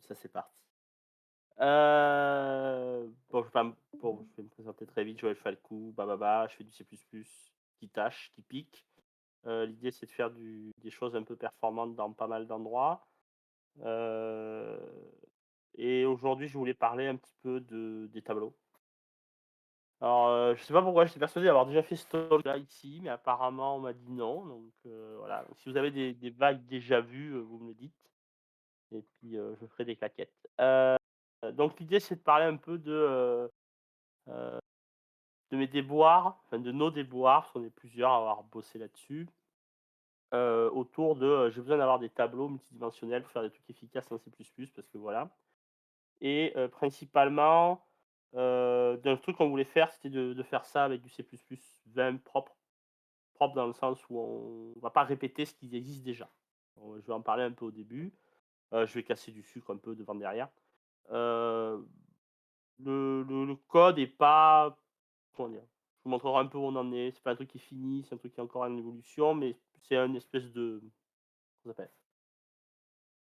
ça c'est parti. Bon, je vais me présenter très vite, Joël Falcou, je fais du C++, qui tâche, qui pique. L'idée, c'est de faire des choses un peu performantes dans pas mal d'endroits. Heu et aujourd'hui, je voulais parler un petit peu des tableaux. Alors, je sais pas pourquoi, j'étais persuadé d'avoir déjà fait ce talk-là ici, mais apparemment on m'a dit non, donc voilà. Donc si vous avez des vagues déjà vues, vous me le dites et puis, je ferai des claquettes. Donc l'idée, c'est de parler un peu heu, de mes déboires, enfin de nos déboires, parce qu'on est plusieurs à avoir bossé là-dessus, autour de, j'ai besoin d'avoir des tableaux multidimensionnels pour faire des trucs efficaces en C++ parce que voilà et principalement, d'un truc qu'on voulait faire, c'était de faire ça avec du C++ 20 propre. Propre dans le sens où on va pas répéter ce qui existe déjà. Je vais en parler un peu au début, je vais casser du sucre un peu devant derrière. Heu le code est pas comment dire? Je vous montrerai un peu où on en est. C'est pas un truc qui est fini, c'est un truc qui est encore en évolution, mais c'est un espèce de comment ça s'appelle?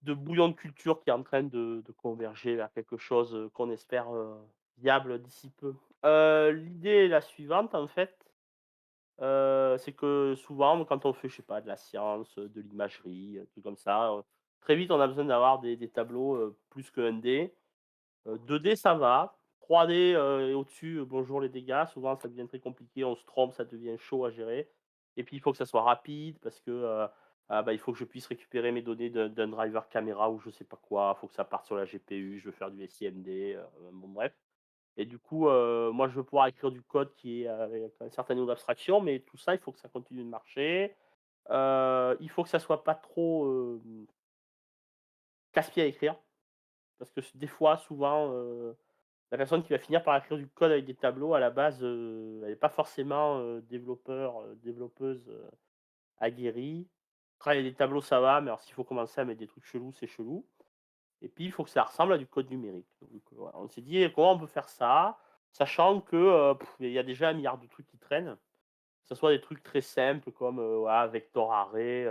De bouillon de culture qui est en train de converger vers quelque chose, qu'on espère, viable d'ici peu. L'idée est la suivante en fait, c'est que souvent quand on fait, je sais pas, de la science, de l'imagerie, trucs comme ça, très vite on a besoin d'avoir des tableaux, plus que 1D. 2D ça va, 3D, et au-dessus, bonjour les dégâts. Souvent ça devient très compliqué, on se trompe, ça devient chaud à gérer et puis il faut que ça soit rapide parce que, il faut que je puisse récupérer mes données d'un driver caméra ou je sais pas quoi. Il faut que ça parte sur la GPU, je veux faire du SIMD, bon bref et du coup, moi je veux pouvoir écrire du code qui est avec un certain niveau d'abstraction, mais tout ça, il faut que ça continue de marcher. Il faut que ça soit pas trop, casse-pied à écrire parce que des fois, souvent, la personne qui va finir par écrire du code avec des tableaux, à la base, elle est pas forcément, développeur, développeuse, aguerrie. Travailler des tableaux, ça va, mais alors s'il faut commencer à mettre des trucs chelous, c'est chelou et puis il faut que ça ressemble à du code numérique. Donc, voilà, on s'est dit: «Comment on peut faire ça?» sachant que, il y a déjà un milliard de trucs qui traînent. Que ce soit des trucs très simples comme, voilà, vector array,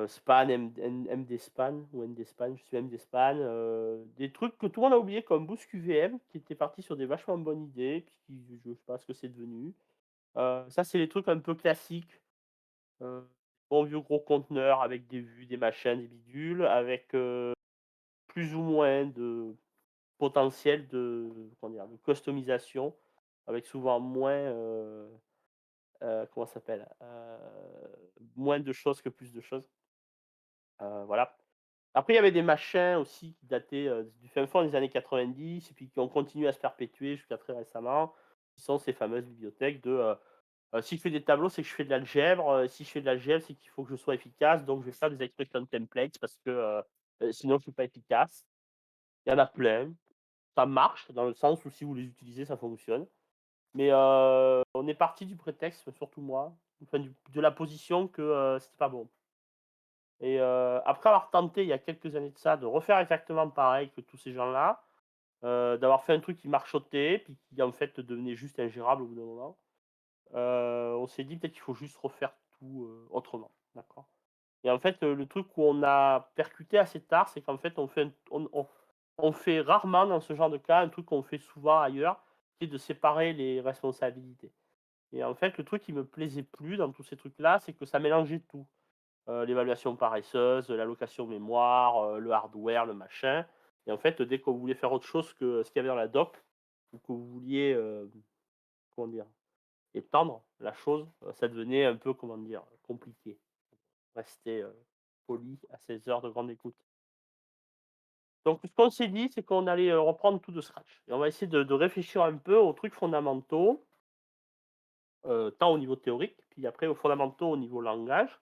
span, MDSpan ou NDSpan, je sais MDSpan, des trucs que tout le monde a oublié comme Boost QVM qui était parti sur des vachement bonnes idées, puis qui je sais pas ce que c'est devenu. Ça, c'est les trucs un peu classiques, bons vieux gros conteneurs avec des vues, des machins, des bidules, avec, plus ou moins de potentiel de comment dire? De customisation, avec souvent moins, comment ça s'appelle? Moins de choses que plus de choses, voilà. Après, il y avait des machins aussi qui dataient, du fin fond des années 90 et puis qui ont continué à se perpétuer jusqu'à très récemment, qui sont ces fameuses bibliothèques de, si je fais des tableaux, c'est que je fais de l'algèbre, si je fais de l'algèbre, c'est qu'il faut que je sois efficace, donc je vais faire des expression templates parce que, sinon je suis pas efficace. Il y en a plein, ça marche dans le sens où si vous les utilisez, ça fonctionne. Mais, on est parti du prétexte, surtout moi, enfin de la position que, c'était pas bon. Et après avoir tenté il y a quelques années de ça, de refaire exactement pareil que tous ces gens-là, d'avoir fait un truc qui marchotait, puis qui en fait devenait juste ingérable au bout d'un moment, on s'est dit: «Peut-être qu'il faut juste refaire tout, autrement». D'accord? Et en fait, le truc où on a percuté assez tard, c'est qu'en fait on fait rarement dans ce genre de cas un truc qu'on fait souvent ailleurs, qui est de séparer les responsabilités. Et en fait, le truc qui me plaisait plus dans tous ces trucs-là, c'est que ça mélangeait tout. L'évaluation paresseuse, l'allocation mémoire, le hardware, le machin et en fait, dès que vous voulez faire autre chose que ce qu'il y avait dans la doc ou que vous vouliez, comment dire? Étendre la chose, ça devenait un peu, comment dire? Compliqué. Rester, poli à ces heures de grande écoute. Donc ce qu'on s'est dit, c'est qu'on allait, reprendre tout de scratch et on va essayer de réfléchir un peu aux trucs fondamentaux, tant au niveau théorique, puis après aux fondamentaux au niveau langage.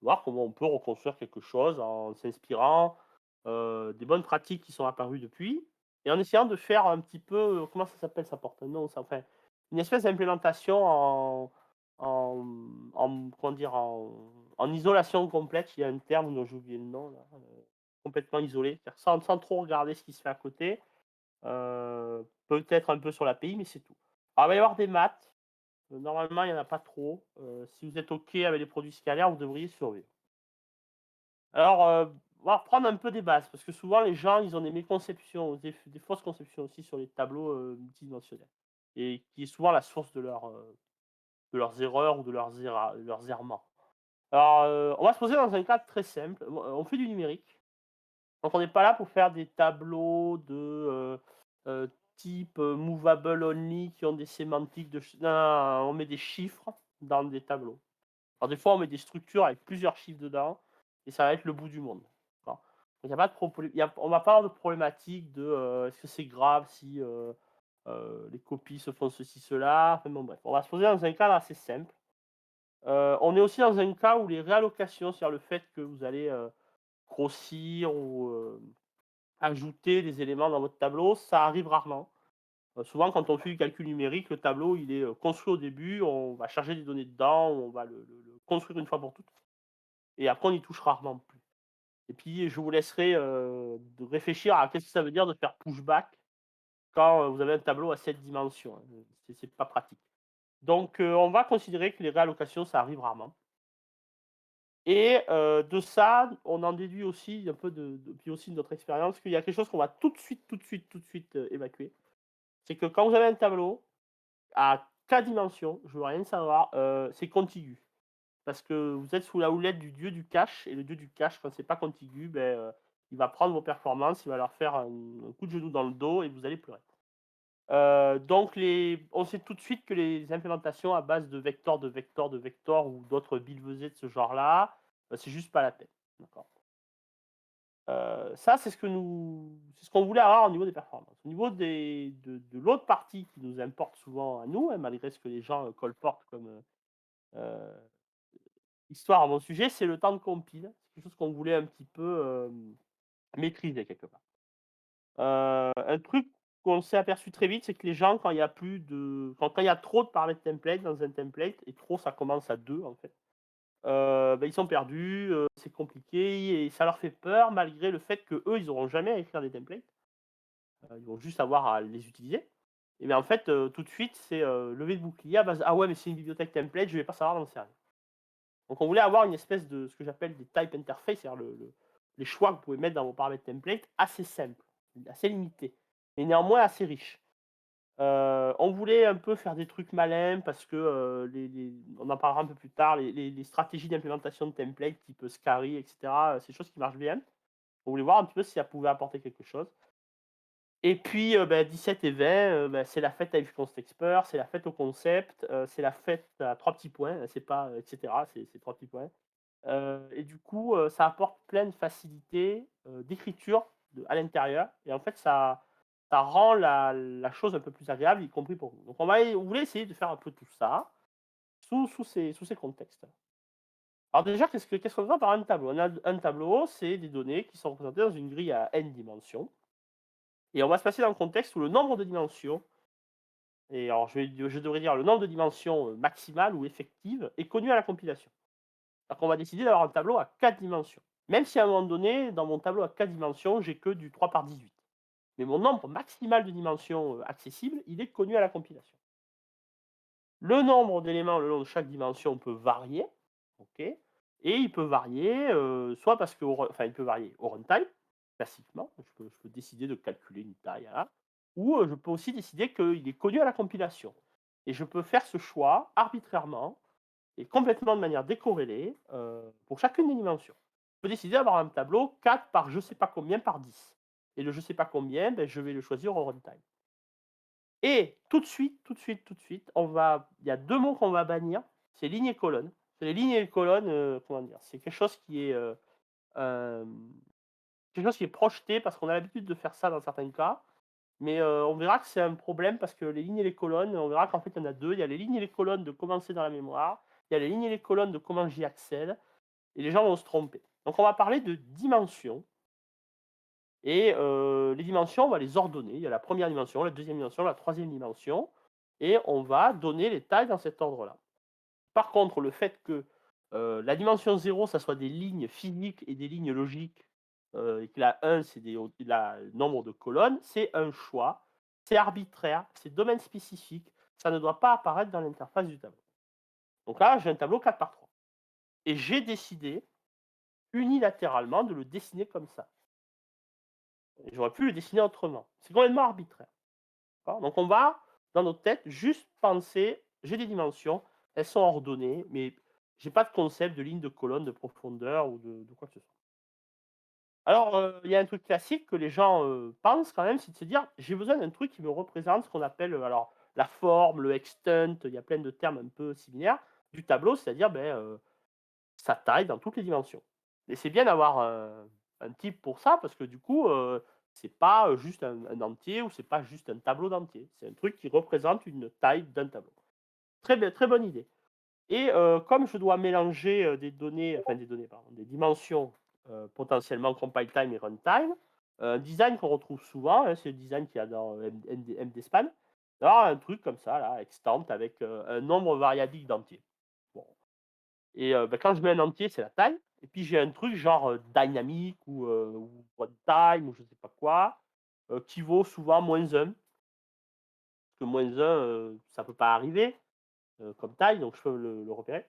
Voir comment on peut reconstruire quelque chose en s'inspirant, des bonnes pratiques qui sont apparues depuis et en essayant de faire un petit peu, comment ça s'appelle? Ça porte un nom ça, enfin, une espèce d'implémentation en comment dire? En isolation complète. Il y a un terme dont j'ai oublié le nom là, complètement isolé, c'est-à-dire sans trop regarder ce qui se fait à côté, peut-être un peu sur l'API, mais c'est tout. Alors il va y avoir des maths, normalement il y en a pas trop, si vous êtes OK avec les produits scalaires, vous devriez survivre. Alors, va reprendre un peu des bases, parce que souvent les gens, ils ont des méconceptions, des fausses conceptions aussi sur les tableaux, multidimensionnels et qui est souvent la source de leurs erreurs ou de leurs errements. Alors, on va se poser dans un cadre très simple. On fait du numérique, donc on n'est pas là pour faire des tableaux de, type, movable only qui ont des sémantiques de ch non, non, non, on met des chiffres dans des tableaux. Alors des fois, on met des structures avec plusieurs chiffres dedans et ça va être le bout du monde. D'accord? Donc il y a pas de problé il y a on va pas avoir de problématique de, est-ce que c'est grave si, les copies se font ceci, cela? Enfin bon bref, on va se poser dans un cadre assez simple. On est aussi dans un cas où les réallocations, c'est-à-dire le fait que vous allez, grossir ou, ajouter des éléments dans votre tableau, ça arrive rarement. Souvent quand on fait du calcul numérique, le tableau il est, construit au début, on va charger des données dedans, on va le construire une fois pour toutes et après on y touche rarement plus. Et puis je vous laisserai, de réfléchir à qu'est-ce que ça veut dire de faire pushback quand, vous avez un tableau à 7 dimensions, hein, c'est pas pratique. Donc, on va considérer que les réallocations, ça arrive rarement et de ça, on en déduit aussi un peu puis aussi de notre expérience qu'il y a quelque chose qu'on va tout de suite, évacuer. C'est que quand vous avez un tableau à 4 dimensions, je veux rien savoir, c'est contigu. Parce que vous êtes sous la houlette du dieu du cache et le dieu du cache, quand c'est pas contigu, beh, il va prendre vos performances, il va leur faire un coup de genou dans le dos et vous allez pleurer. Donc on sait tout de suite que les implémentations à base de vecteurs, de vecteurs, de vecteurs ou d'autres billevesées de ce genre-là, c'est juste pas la peine. D'accord? Ça, c'est ce qu'on voulait avoir au niveau des performances. Au niveau de l'autre partie qui nous importe souvent à nous, hein, malgré ce que les gens, colportent comme, heu, histoire à mon sujet, c'est le temps de compile. C'est quelque chose qu'on voulait un petit peu, maîtriser quelque part. Un truc qu'on s'est aperçu très vite, c'est que les gens, quand il y a trop de paramètres template dans un template et trop ça commence à 2 en fait, ils sont perdus, c'est compliqué et ça leur fait peur malgré le fait qu'eux, ils auront jamais à écrire des templates. Ils vont juste avoir à les utiliser et en fait, tout de suite, c'est, lever le bouclier à base: «Ah ouais, mais c'est une bibliothèque template, je vais pas savoir m'en servir». Donc on voulait avoir une espèce de ce que j'appelle des type interface, c'est-à-dire les choix que vous pouvez mettre dans vos paramètres template assez simples, assez limités, mais néanmoins assez riches. On voulait un peu faire des trucs malins parce que, les on en parlera un peu plus tard, les stratégies d'implémentation de templates type Scary et cetera, c'est des choses qui marchent bien. On voulait voir un petit peu si ça pouvait apporter quelque chose et puis, 17 et 20, c'est la fête à Const Expert, c'est la fête au concept, c'est la fête à 3 petits points, c'est pas, et cetera, c'est 3 petits points. Et du coup, ça apporte plein de facilités, d'écriture à l'intérieur et en fait ça rend la chose un peu plus agréable, y compris pour vous. Donc on voulait essayer de faire un peu tout ça sous ces contextes. Alors déjà, qu'est-ce qu'on entend par un tableau? Un tableau, c'est des données qui sont représentées dans une grille à n dimensions et on va se placer dans le contexte où le nombre de dimensions et alors je devrais dire le nombre de dimensions, maximales ou effectives est connu à la compilation. C'est-à-dire qu'on va décider d'avoir un tableau à 4 dimensions. Même si à un moment donné, dans mon tableau à 4 dimensions, j'ai que du 3 par 18. Mais mon nombre maximal de dimensions, accessibles, il est connu à la compilation. Le nombre d'éléments le long de chaque dimension peut varier, OK, et il peut varier, soit parce que il peut varier au runtime, classiquement. Je peux décider de calculer une taille, voilà, ou, je peux aussi décider qu'il est connu à la compilation et je peux faire ce choix arbitrairement et complètement de manière décorrélée, pour chacune des dimensions. Je peux décider d'avoir un tableau 4 par je sais pas combien par 10 et le je sais pas combien, je vais le choisir au runtime et tout de suite, il y a 2 mots qu'on va bannir, c'est ligne et colonne. C'est les lignes et les colonnes, comment dire? C'est hem, quelque chose qui est projeté parce qu'on a l'habitude de faire ça dans certains cas, mais on verra que c'est un problème parce que les lignes et les colonnes, on verra qu'en fait, il y en a 2. Il y a les lignes et les colonnes de comment c'est dans la mémoire, il y a les lignes et les colonnes de comment j'y accède et les gens vont se tromper. Donc on va parler de dimensions et les dimensions, on va les ordonner. Il y a la première dimension, la deuxième dimension, la troisième dimension et on va donner les tailles dans cet ordre-là. Par contre, le fait que, la dimension 0, ça soit des lignes physiques et des lignes logiques, et que la 1, c'est le nombre de colonnes, c'est un choix, c'est arbitraire, c'est domaine spécifique, ça ne doit pas apparaître dans l'interface du tableau. Donc là, j'ai un tableau 4 par 3 et j'ai décidé unilatéralement de le dessiner comme ça. Et j'aurais pu le dessiner autrement. C'est complètement arbitraire. D'accord? Donc on va, dans notre tête, juste penser: «J'ai des dimensions, elles sont ordonnées, mais j'ai pas de concept de ligne, de colonne, de profondeur ou de quoi que ce soit». Alors, il y a un truc classique que les gens, pensent quand même, c'est de se dire: «J'ai besoin d'un truc qui me représente ce qu'on appelle, alors la forme, le extent», il y a plein de termes un peu similaires, du tableau, c'est-à-dire, sa taille dans toutes les dimensions. Et c'est bien d'avoir un type pour ça parce que du coup, c'est pas, juste un entier ou c'est pas juste un tableau d'entier. C'est un truc qui représente une taille d'un tableau. Très bonne idée. Et comme je dois mélanger, des données, enfin des données pardon, des dimensions, potentiellement compile time et runtime, un design qu'on retrouve souvent, hein, c'est le design qu'il y a dans MDSpan, d'avoir un truc comme ça là, extant avec, un nombre variable d'entiers. Bon. Et quand je mets un entier, c'est la taille. Et puis j'ai un truc genre, dynamique ou runtime ou je sais pas quoi, qui vaut souvent -1 parce que -1, ça peut pas arriver, comme taille, donc je peux le repérer.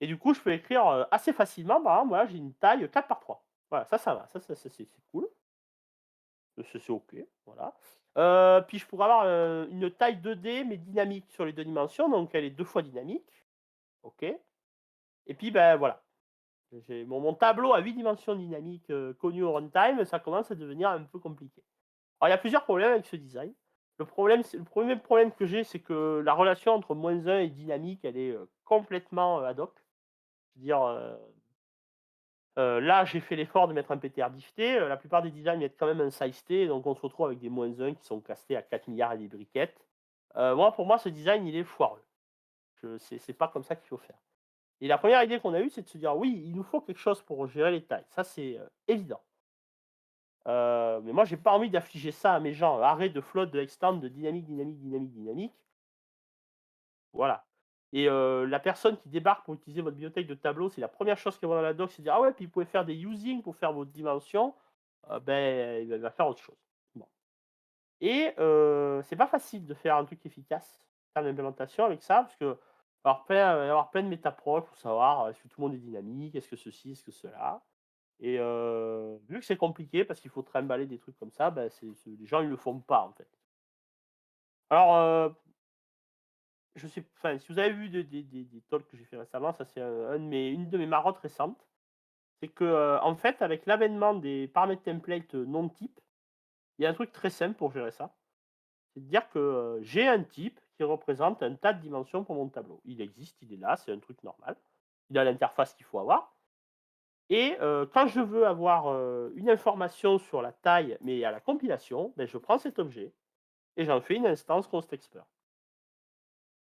Et du coup, je peux écrire, assez facilement, par exemple, voilà, j'ai une taille 4 par 3. Voilà, ça va, ça c'est cool, c'est OK, voilà. Puis je pourrais avoir, une taille 2D mais dynamique sur les 2 dimensions, donc elle est 2 fois dynamique, OK. Et puis, ben, voilà. J'ai mon tableau à 8 dimensions dynamiques, connu au runtime, ça commence à devenir un peu compliqué. Alors il y a plusieurs problèmes avec ce design. Le premier problème que j'ai, c'est que la relation entre -1 et dynamique, elle est, complètement, ad hoc. Je veux dire, là, j'ai fait l'effort de mettre un PTR-difft, la plupart des designs mettent quand même un size-t, donc on se retrouve avec des -1 qui sont castés à 4 milliards et des briquettes. Moi, pour moi, ce design, il est foireux. C'est pas comme ça qu'il faut faire. Et la première idée qu'on a eue, c'est de se dire: «Oui, il nous faut quelque chose pour gérer les tailles». Ça, c'est, évident. Mais moi, j'ai pas envie d'affliger ça à mes gens. Arrêt de float, de extend, de dynamique, dynamique, dynamique, dynamique. Voilà. Et la personne qui débarque pour utiliser votre bibliothèque de tableaux, c'est la première chose qu'elle voit dans la doc, c'est dire: «Ah ouais, puis vous pouvez faire des using pour faire vos dimensions». Il va faire autre chose. Bon. Et c'est pas facile de faire un truc efficace en termes d'implémentation avec ça, parce que alors plein il va y avoir plein de métaprocs pour savoir, est-ce que tout le monde est dynamique? Est-ce que ceci? Est-ce que cela? Et vu que c'est compliqué parce qu'il faut trimballer des trucs comme ça, c'est les gens ils le font pas, en fait. Alors, je sais enfin, si vous avez vu des talks que j'ai fait récemment, ça c'est une de mes marottes récentes. C'est que, en fait, avec l'avènement des paramètres templates, non types, il y a un truc très simple pour gérer ça. C'est de dire que, j'ai un type qui représente un tas de dimensions pour mon tableau. Il existe, il est là, c'est un truc normal. Il a l'interface qu'il faut avoir. Et quand je veux avoir, une information sur la taille, mais à la compilation, je prends cet objet et j'en fais une instance constexpr.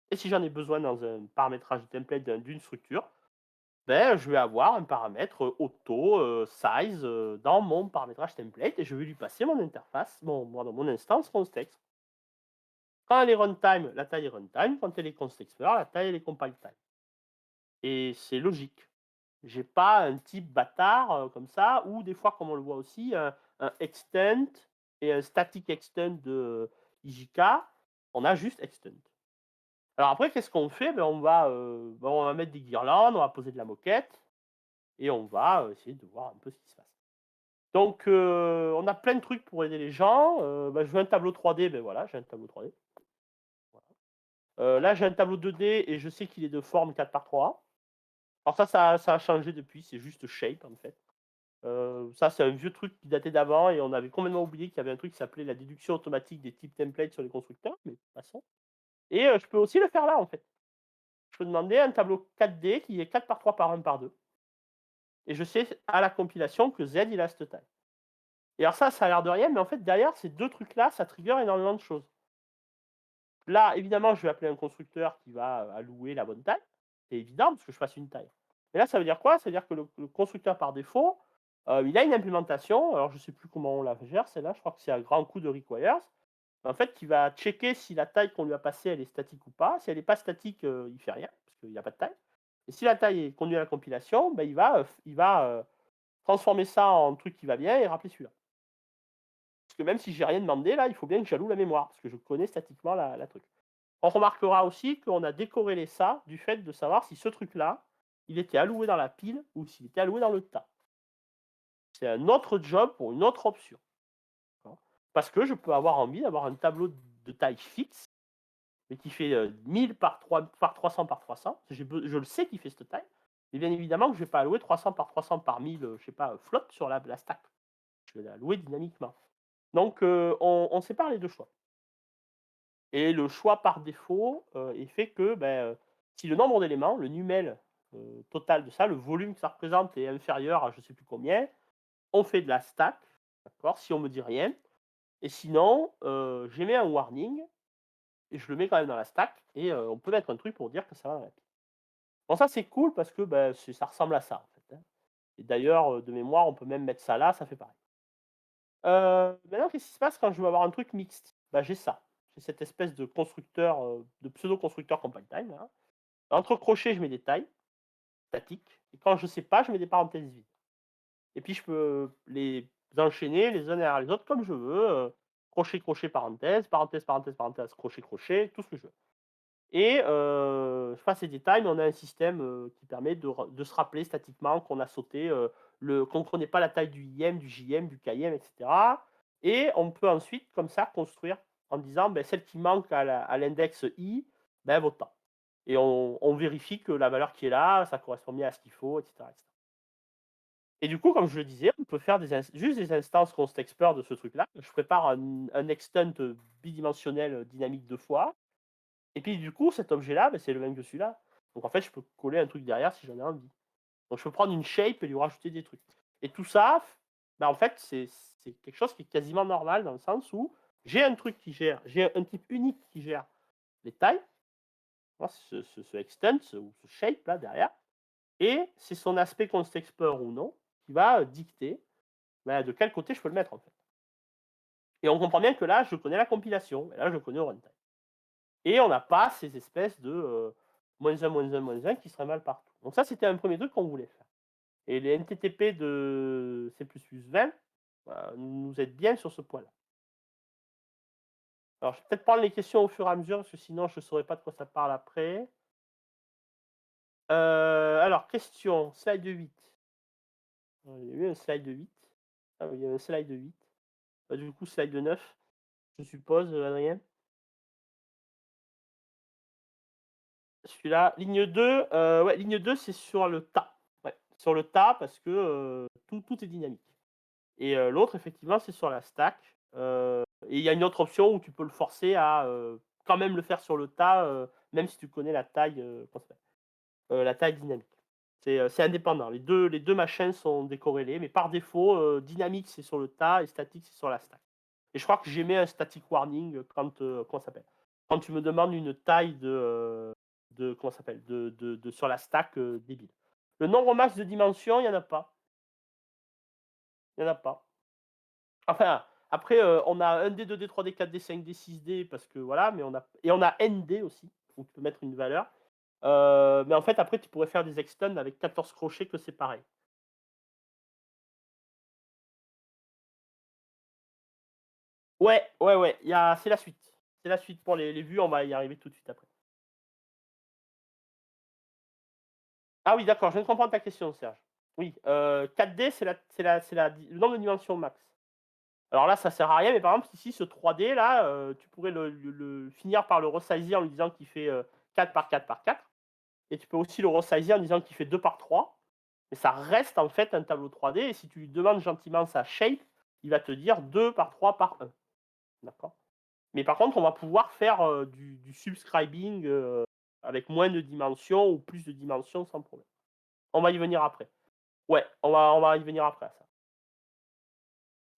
Et si j'en ai besoin dans un paramétrage de template d'une structure, je vais avoir un paramètre, auto, size, dans mon paramétrage template et je vais lui passer mon interface, mon instance constext. Quand elle est runtime, la taille est runtime, quand elle est constexpr, la taille elle est compile time. Et c'est logique. J'ai pas un type bâtard, comme ça, ou des fois, comme on le voit aussi, un extent et un static extent de IJK, on a juste extent. Alors après, qu'est-ce qu'on fait? On va mettre des guirlandes, on va poser de la moquette et on va, essayer de voir un peu ce qui se passe. Donc on a plein de trucs pour aider les gens, je veux un tableau 3D, voilà, j'ai un tableau 3D. Voilà. Là, j'ai un tableau 2D et je sais qu'il est de forme 4 par 3. Alors ça a changé depuis, c'est juste shape, en fait. Ça, c'est un vieux truc qui datait d'avant et on avait complètement oublié qu'il y avait un truc qui s'appelait la déduction automatique des types templates sur les constructeurs, mais passons. Et je peux aussi le faire là, en fait. Je peux demander un tableau 4D qui est 4 par 3 par 1 par 2 et je sais à la compilation que Z, il a cette taille. Et alors ça a l'air de rien, mais en fait, derrière ces 2 trucs-là, ça trigger énormément de choses. Là, évidemment, je vais appeler un constructeur qui va, allouer la bonne taille. C'est évident parce que je fasse une taille. Et là, ça veut dire quoi? Ça veut dire que le constructeur par défaut, il a une implémentation, alors je ne sais plus comment on la gère celle-là, je crois que c'est un grand coup de requires, en fait, qui va checker si la taille qu'on lui a passée, elle est statique ou pas. Si elle est pas statique, il fait rien, parce qu'il y a pas de taille. Et si la taille est conduite à la compilation, il va, transformer ça en truc qui va bien et rappeler celui-là. Parce que même si j'ai rien demandé là, il faut bien que j'alloue la mémoire, parce que je connais statiquement la truc. On remarquera aussi qu'on a décorrélé ça du fait de savoir si ce truc-là, il était alloué dans la pile ou s'il était alloué dans le tas. C'est un autre job pour une autre option. D'accord. Parce que je peux avoir envie d'avoir un tableau de taille fixe, mais qui fait 1000 par 300 par 300. Je le sais qu'il fait cette taille. Mais bien évidemment que je ne vais pas allouer 300 par 300 par 1000, je sais pas, flop sur la stack. Je vais la louer dynamiquement. Donc, on sépare les deux choix. Et le choix par défaut est fait que si le nombre d'éléments, le numel total de ça, le volume que ça représente est inférieur à je ne sais plus combien, on fait de la stack, d'accord, si on me dit rien. Et sinon, j'émets un warning et je le mets quand même dans la stack et on peut mettre un truc pour dire que ça va dans la pile. Bon, ça c'est cool parce que ça ressemble à ça en fait, hein. Et d'ailleurs, de mémoire, on peut même mettre ça là, ça fait pareil. Maintenant, qu'est-ce qui se passe quand je veux avoir un truc mixte? J'ai ça. J'ai cette espèce de constructeur, de pseudo-constructeur compile time là. Entre crochets, je mets des tailles statiques et quand je sais pas, je mets des parenthèses vides. Et puis je peux les enchaîner les uns derrière les autres comme je veux, crochet, crochet, parenthèse, parenthèse, parenthèse, parenthèse, crochet, crochet, tout ce que je veux. Et je passe ces détails, mais on a un système, qui permet de se rappeler statiquement qu'on a sauté, qu'on ne connaît pas la taille du IM, du JM, du KM et cetera. Et on peut ensuite, comme ça, construire en disant: «Celle qui manque à l'index I, elle vaut tant». Et on vérifie que la valeur qui est là, ça correspond bien à ce qu'il faut et cetera et cetera. Et du coup, comme je le disais, on peut faire juste des instances constexpert de ce truc-là. Je prépare un extent, bidimensionnel, dynamique 2 fois. Et puis du coup, cet objet-là, c'est le même que celui-là. Donc en fait, je peux coller un truc derrière si j'en ai envie. Donc je peux prendre une shape et lui rajouter des trucs. Et tout ça, en fait, c'est quelque chose qui est quasiment normal dans le sens où j'ai un truc qui gère, j'ai un type unique qui gère les tailles, hein, ce extent ou ce shape là derrière, et c'est son aspect constexpert ou non qui va dicter de quel côté je peux le mettre en fait. Et on comprend bien que là, je connais la compilation, et là, je connais au runtime. Et on n'a pas ces espèces de -1, -1, -1 qui seraient mal partout. Donc ça, c'était un premier truc qu'on voulait faire. Et les NTTP de C++20 nous aident bien sur ce point-là. Alors, je vais peut-être prendre les questions au fur et à mesure, parce que sinon, je ne saurais pas de quoi ça parle après. Alors, question, slide 8. Il y a eu un slide 8. Ah oui, il y a un slide 8. Du coup, slide 9, je suppose, Adrien. Celui-là, ligne 2, ouais, ligne 2, c'est sur le tas. Ouais, sur le tas parce que tout est dynamique. Et l'autre, effectivement, c'est sur la stack. Et il y a une autre option où tu peux le forcer à quand même le faire sur le tas, même si tu connais la taille, comment ça s'appelle la taille dynamique. C'est indépendant. Les deux machins sont décorrélés, mais par défaut, dynamique, c'est sur le tas et statique, c'est sur la stack. Et je crois que j'ai mis un static warning quand, comment ça s'appelle quand tu me demandes une taille de comment ça s'appelle de sur la stack débile. Le nombre max de dimensions, il n'y en a pas. Il n'y en a pas. Enfin, après, on a 1D, 2D, 3D, 4D, 5D, 6D parce que voilà, mais on a ND aussi, où tu peux mettre une valeur. Mais en fait, après, tu pourrais faire des extends avec 14 crochets que c'est pareil. Ouais, ouais, ouais, c'est la suite. C'est la suite pour les vues, on va y arriver tout de suite après. Ah oui, d'accord, je viens de comprendre ta question, Serge. Oui, 4D, le nombre de dimensions max. Alors là, ça sert à rien, mais par exemple, ici, ce 3D là, tu pourrais le finir par le resizer en lui disant qu'il fait 4 par 4 par 4. Et tu peux aussi le resizer en disant qu'il fait 2 par 3. Mais ça reste en fait un tableau 3D. Et si tu lui demandes gentiment sa shape, il va te dire 2 par 3 par 1. D'accord. Mais par contre, on va pouvoir faire du subscribing avec moins de dimensions ou plus de dimensions sans problème. On va y venir après. Ouais, on va y venir après ça.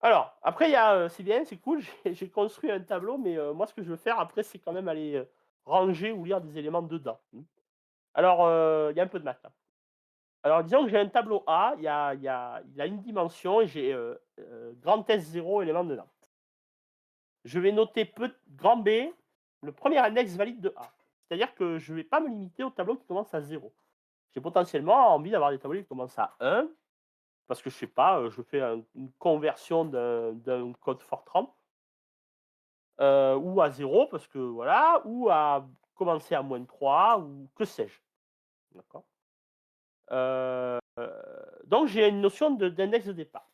Alors, après, il y a, c'est bien, c'est cool, j'ai construit un tableau, mais moi, ce que je veux faire après, c'est quand même aller ranger ou lire des éléments dedans. Alors, il y a un peu de maths là. Alors, disons que j'ai un tableau A, il a une dimension et j'ai grand S0 éléments dedans. Je vais noter grand B, le premier index valide de A. C'est-à-dire que je ne vais pas me limiter au tableau qui commence à 0. J'ai potentiellement envie d'avoir des tableaux qui commencent à 1, parce que je sais pas, je fais une conversion d'un code Fortran, ou à 0 parce que voilà, ou à commencer à -3 ou que sais-je. D'accord? Donc j'ai une notion d'index de départ.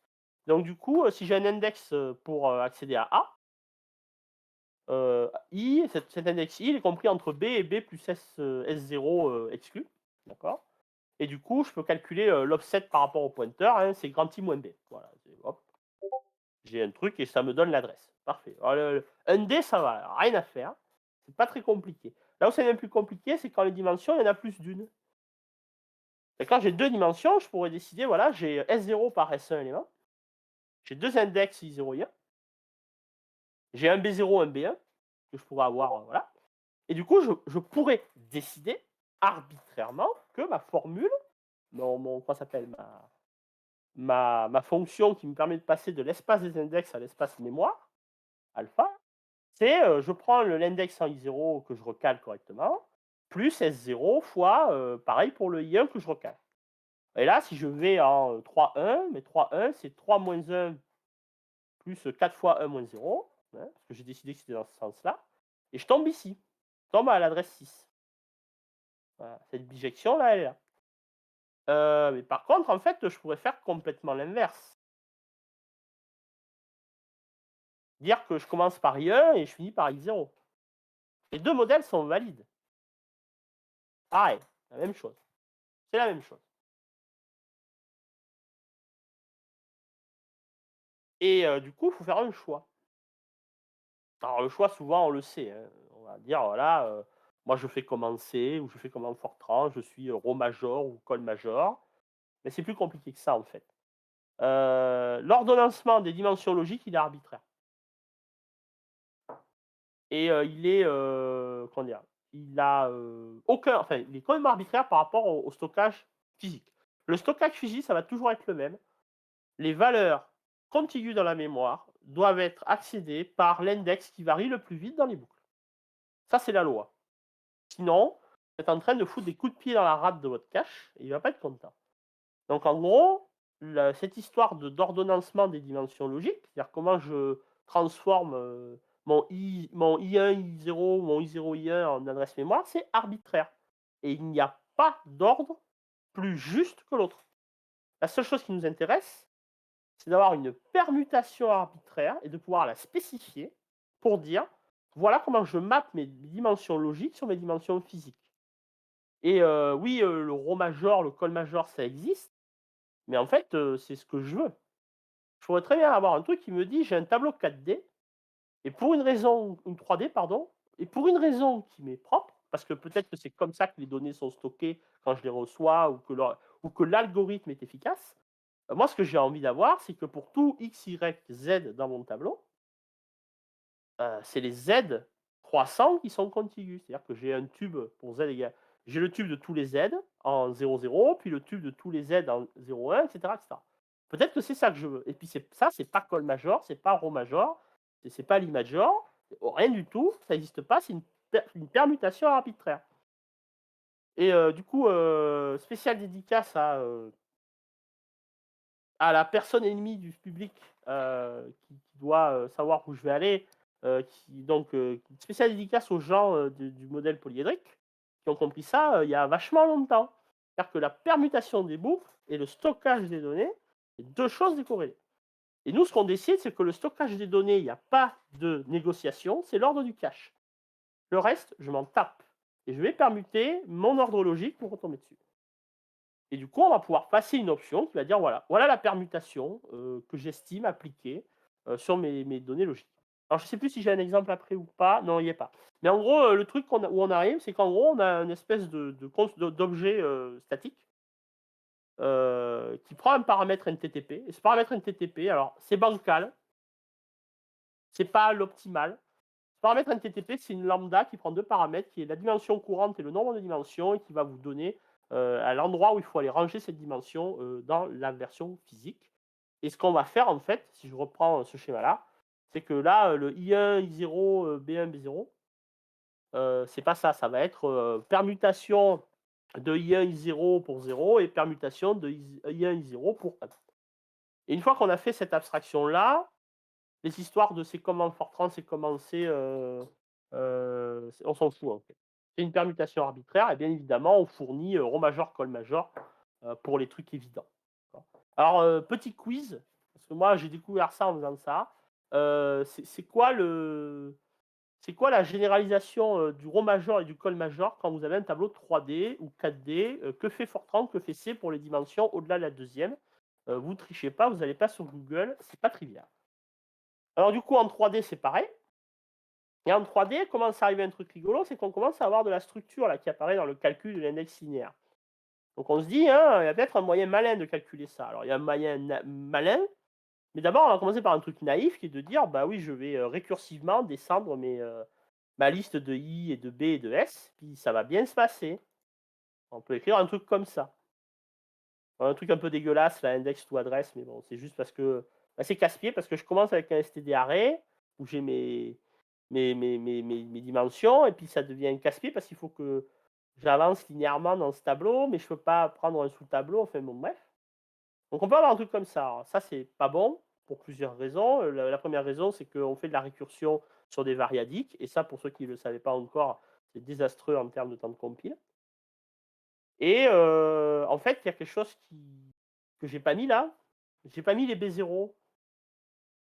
Donc du coup, si j'ai un index, pour, accéder à A, I, cet index I, il est compris entre B et B plus S0, exclu, d'accord? Et du coup, je peux calculer, l'offset par rapport au pointeur, hein, c'est grand I moins B. Voilà, hop, j'ai un truc et ça me donne l'adresse. Parfait. Alors un D, ça va, rien à faire. C'est pas très compliqué. Là où c'est même plus compliqué, c'est quand les dimensions, il y en a plus d'une. Et quand j'ai 2 dimensions, je pourrais décider, voilà, j'ai S0 par S1 élément, j'ai 2 index I0, I1, j'ai un B0, un B1 que je pourrais avoir, voilà. Et du coup, je pourrais décider arbitrairement que ma formule, comment ça s'appelle, ma fonction qui me permet de passer de l'espace des index à l'espace mémoire, alpha, c'est, je prends l'index en I0 que je recale correctement, plus S0 fois, pareil pour le I1 que je recale. Et là, si je vais en 3-1, mais 3-1, c'est 3 moins 1 plus 4 fois 1 moins 0, hein, parce que j'ai décidé que c'était dans ce sens-là, et je tombe ici. Je tombe à l'adresse 6. Voilà, cette bijection-là, elle est là. Mais par contre, en fait, je pourrais faire complètement l'inverse. Dire que je commence par I1 et je finis par I0. Les 2 modèles sont valides. Pareil, la même chose. C'est la même chose. Et du coup, il faut faire un choix. Alors le choix, souvent, on le sait, hein. On va dire, voilà, moi je fais commencer ou je fais comme en Fortran, je suis, Rho major ou col major. Mais c'est plus compliqué que ça, en fait. L'ordonnancement des dimensions logiques, il est arbitraire. Et il est, comment dire? Il a, aucun enfin, il est quand même arbitraire par rapport au stockage physique. Le stockage physique, ça va toujours être le même. Les valeurs contiguës dans la mémoire doivent être accédées par l'index qui varie le plus vite dans les boucles. Ça, c'est la loi. Sinon, vous êtes en train de foutre des coups de pied dans la rate de votre cache et il va pas être content. Donc en gros, cette histoire d'ordonnancement des dimensions logiques, c'est-à-dire comment je transforme, mon I1, I0, mon I0, I1 en adresse mémoire, c'est arbitraire. Et il n'y a pas d'ordre plus juste que l'autre. La seule chose qui nous intéresse, c'est d'avoir une permutation arbitraire et de pouvoir la spécifier pour dire, voilà comment je mappe mes dimensions logiques sur mes dimensions physiques. Et oui, le rho major, le col major, ça existe, mais en fait, c'est ce que je veux. Je pourrais très bien avoir un truc qui me dit: «J'ai un tableau 4D et pour une raison une 3D pardon, et pour une raison qui m'est propre», parce que peut-être que c'est comme ça que les données sont stockées quand je les reçois ou que l'algorithme est efficace. Moi, ce que j'ai envie d'avoir, c'est que pour tout x, y, z dans mon tableau, c'est les z croissants qui sont contigus. C'est-à-dire que j'ai un tube pour z égale j'ai le tube de tous les z en 0, 0, puis le tube de tous les z en 0, 1, et cetera, et cetera. Peut-être que c'est ça que je veux. Et puis c'est pas col major, c'est pas rho major, c'est pas li major, rien du tout, ça n'existe pas, c'est une permutation arbitraire. Et du coup, spéciale dédicace à la personne ennemie du public, qui doit, savoir où je vais aller, spéciale dédicace aux gens, du modèle polyédrique, qui ont compris ça, il y a vachement longtemps. C'est-à-dire que la permutation des boucles et le stockage des données, c'est 2 choses décorrélées. Et nous, ce qu'on décide, c'est que le stockage des données, il y a pas de négociation, c'est l'ordre du cache. Le reste, je m'en tape et je vais permuter mon ordre logique pour retomber dessus. Et du coup, on va pouvoir passer une option qui va dire: «Voilà la permutation, que j'estime appliquée, sur mes données logiques». Alors je ne sais plus si j'ai un exemple après ou pas. Non, il y est pas. Mais en gros, le truc où on arrive, c'est qu'en gros, on a une espèce d'objet, statique, qui prend un paramètre NTTP et ce paramètre NTTP, alors c'est bancal, c'est pas l'optimal. Ce paramètre NTTP, c'est une lambda qui prend 2 paramètres, qui est la dimension courante et le nombre de dimensions et qui va vous donner, à l'endroit où il faut aller ranger cette dimension, dans la version physique. Et ce qu'on va faire en fait, si je reprends, ce schéma-là, c'est que là, le I1, I0, B1, B0, c'est pas ça, ça va être, permutation de I1, I0 pour 0 et permutation de I1, I0 pour 1. Et une fois qu'on a fait cette abstraction-là, les histoires de c'est comment Fortran, c'est comment on s'en fout, en fait. C'est une permutation arbitraire et bien évidemment, on fournit, rho major, col major, pour les trucs évidents. Alors, petit quiz. parce que moi j'ai découvert ça en faisant ça. C'est quoi la généralisation, du rho majeur et du col majeur quand vous avez un tableau 3D ou 4D? Que fait Fortran? Que fait C pour les dimensions au-delà de la deuxième? Vous trichez pas, vous allez pas sur Google, c'est pas trivial. Alors du coup en 3D c'est pareil et en 3D commence à arriver un truc rigolo, c'est qu'on commence à avoir de la structure là qui apparaît dans le calcul de l'index linéaire. Donc on se dit, hein, il y a peut-être un moyen malin de calculer ça. Alors il y a un moyen malin, mais d'abord on va commencer par un truc naïf qui est de dire, bah oui je vais, récursivement descendre ma liste de I et de B et de S, puis ça va bien se passer. On peut écrire un truc comme ça. Un truc un peu dégueulasse, là, index to address, mais bon, c'est juste parce que bah, c'est casse-pied, parce que je commence avec un std array où j'ai mes dimensions, et puis ça devient un casse-pied parce qu'il faut que j'avance linéairement dans ce tableau, mais je peux pas prendre un sous-tableau, enfin bon, bref. Donc on peut avoir un truc comme ça. Alors ça, c'est pas bon pour plusieurs raisons. La première raison, c'est qu'on fait de la récursion sur des variadiques, et ça, pour ceux qui ne le savaient pas encore, c'est désastreux en termes de temps de compile. Et en fait, il y a quelque chose que j'ai pas mis là. J'ai pas mis les B0.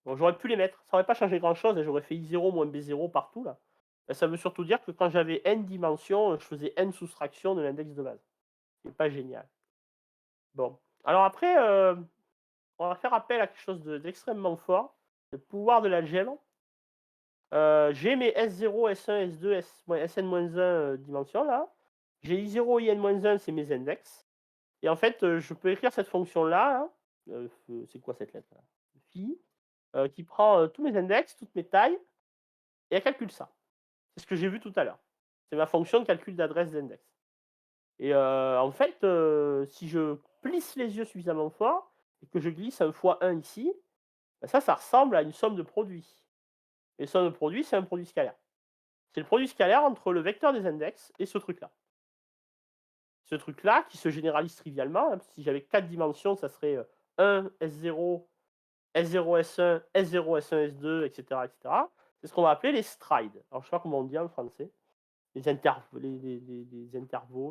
Bon, j'aurais pu les mettre. Ça aurait pas changé grand-chose et j'aurais fait I0 moins B0 partout là. Bah, ça veut surtout dire que quand j'avais n dimensions, je faisais n soustractions de l'index de base. C'est pas génial. Bon. Alors après, on va faire appel à quelque chose d'extrêmement fort, le pouvoir de l'algèbre. J'ai mes S0, S1, S2, Sn-1 dimensions là. J'ai I0, In-1, c'est mes index. Et en fait, je peux écrire cette fonction-là, hein, c'est quoi cette lettre-là? Phi, qui prend, tous mes index, toutes mes tailles, et elle calcule ça. C'est ce que j'ai vu tout à l'heure. C'est ma fonction de calcul d'adresse d'index. Et en fait, si je plisse les yeux suffisamment fort et que je glisse un fois 1 ici, bah ça ressemble à une somme de produits. Et somme de produits, c'est un produit scalaire. C'est le produit scalaire entre le vecteur des index et ce truc-là. Ce truc-là qui se généralise trivialement, hein, si j'avais 4 dimensions, ça serait 1 S0, S0 S1, S0 S1 S2, etc. etc. C'est ce qu'on va appeler les strides. Alors je sais pas comment on dit en français. Les intervaux,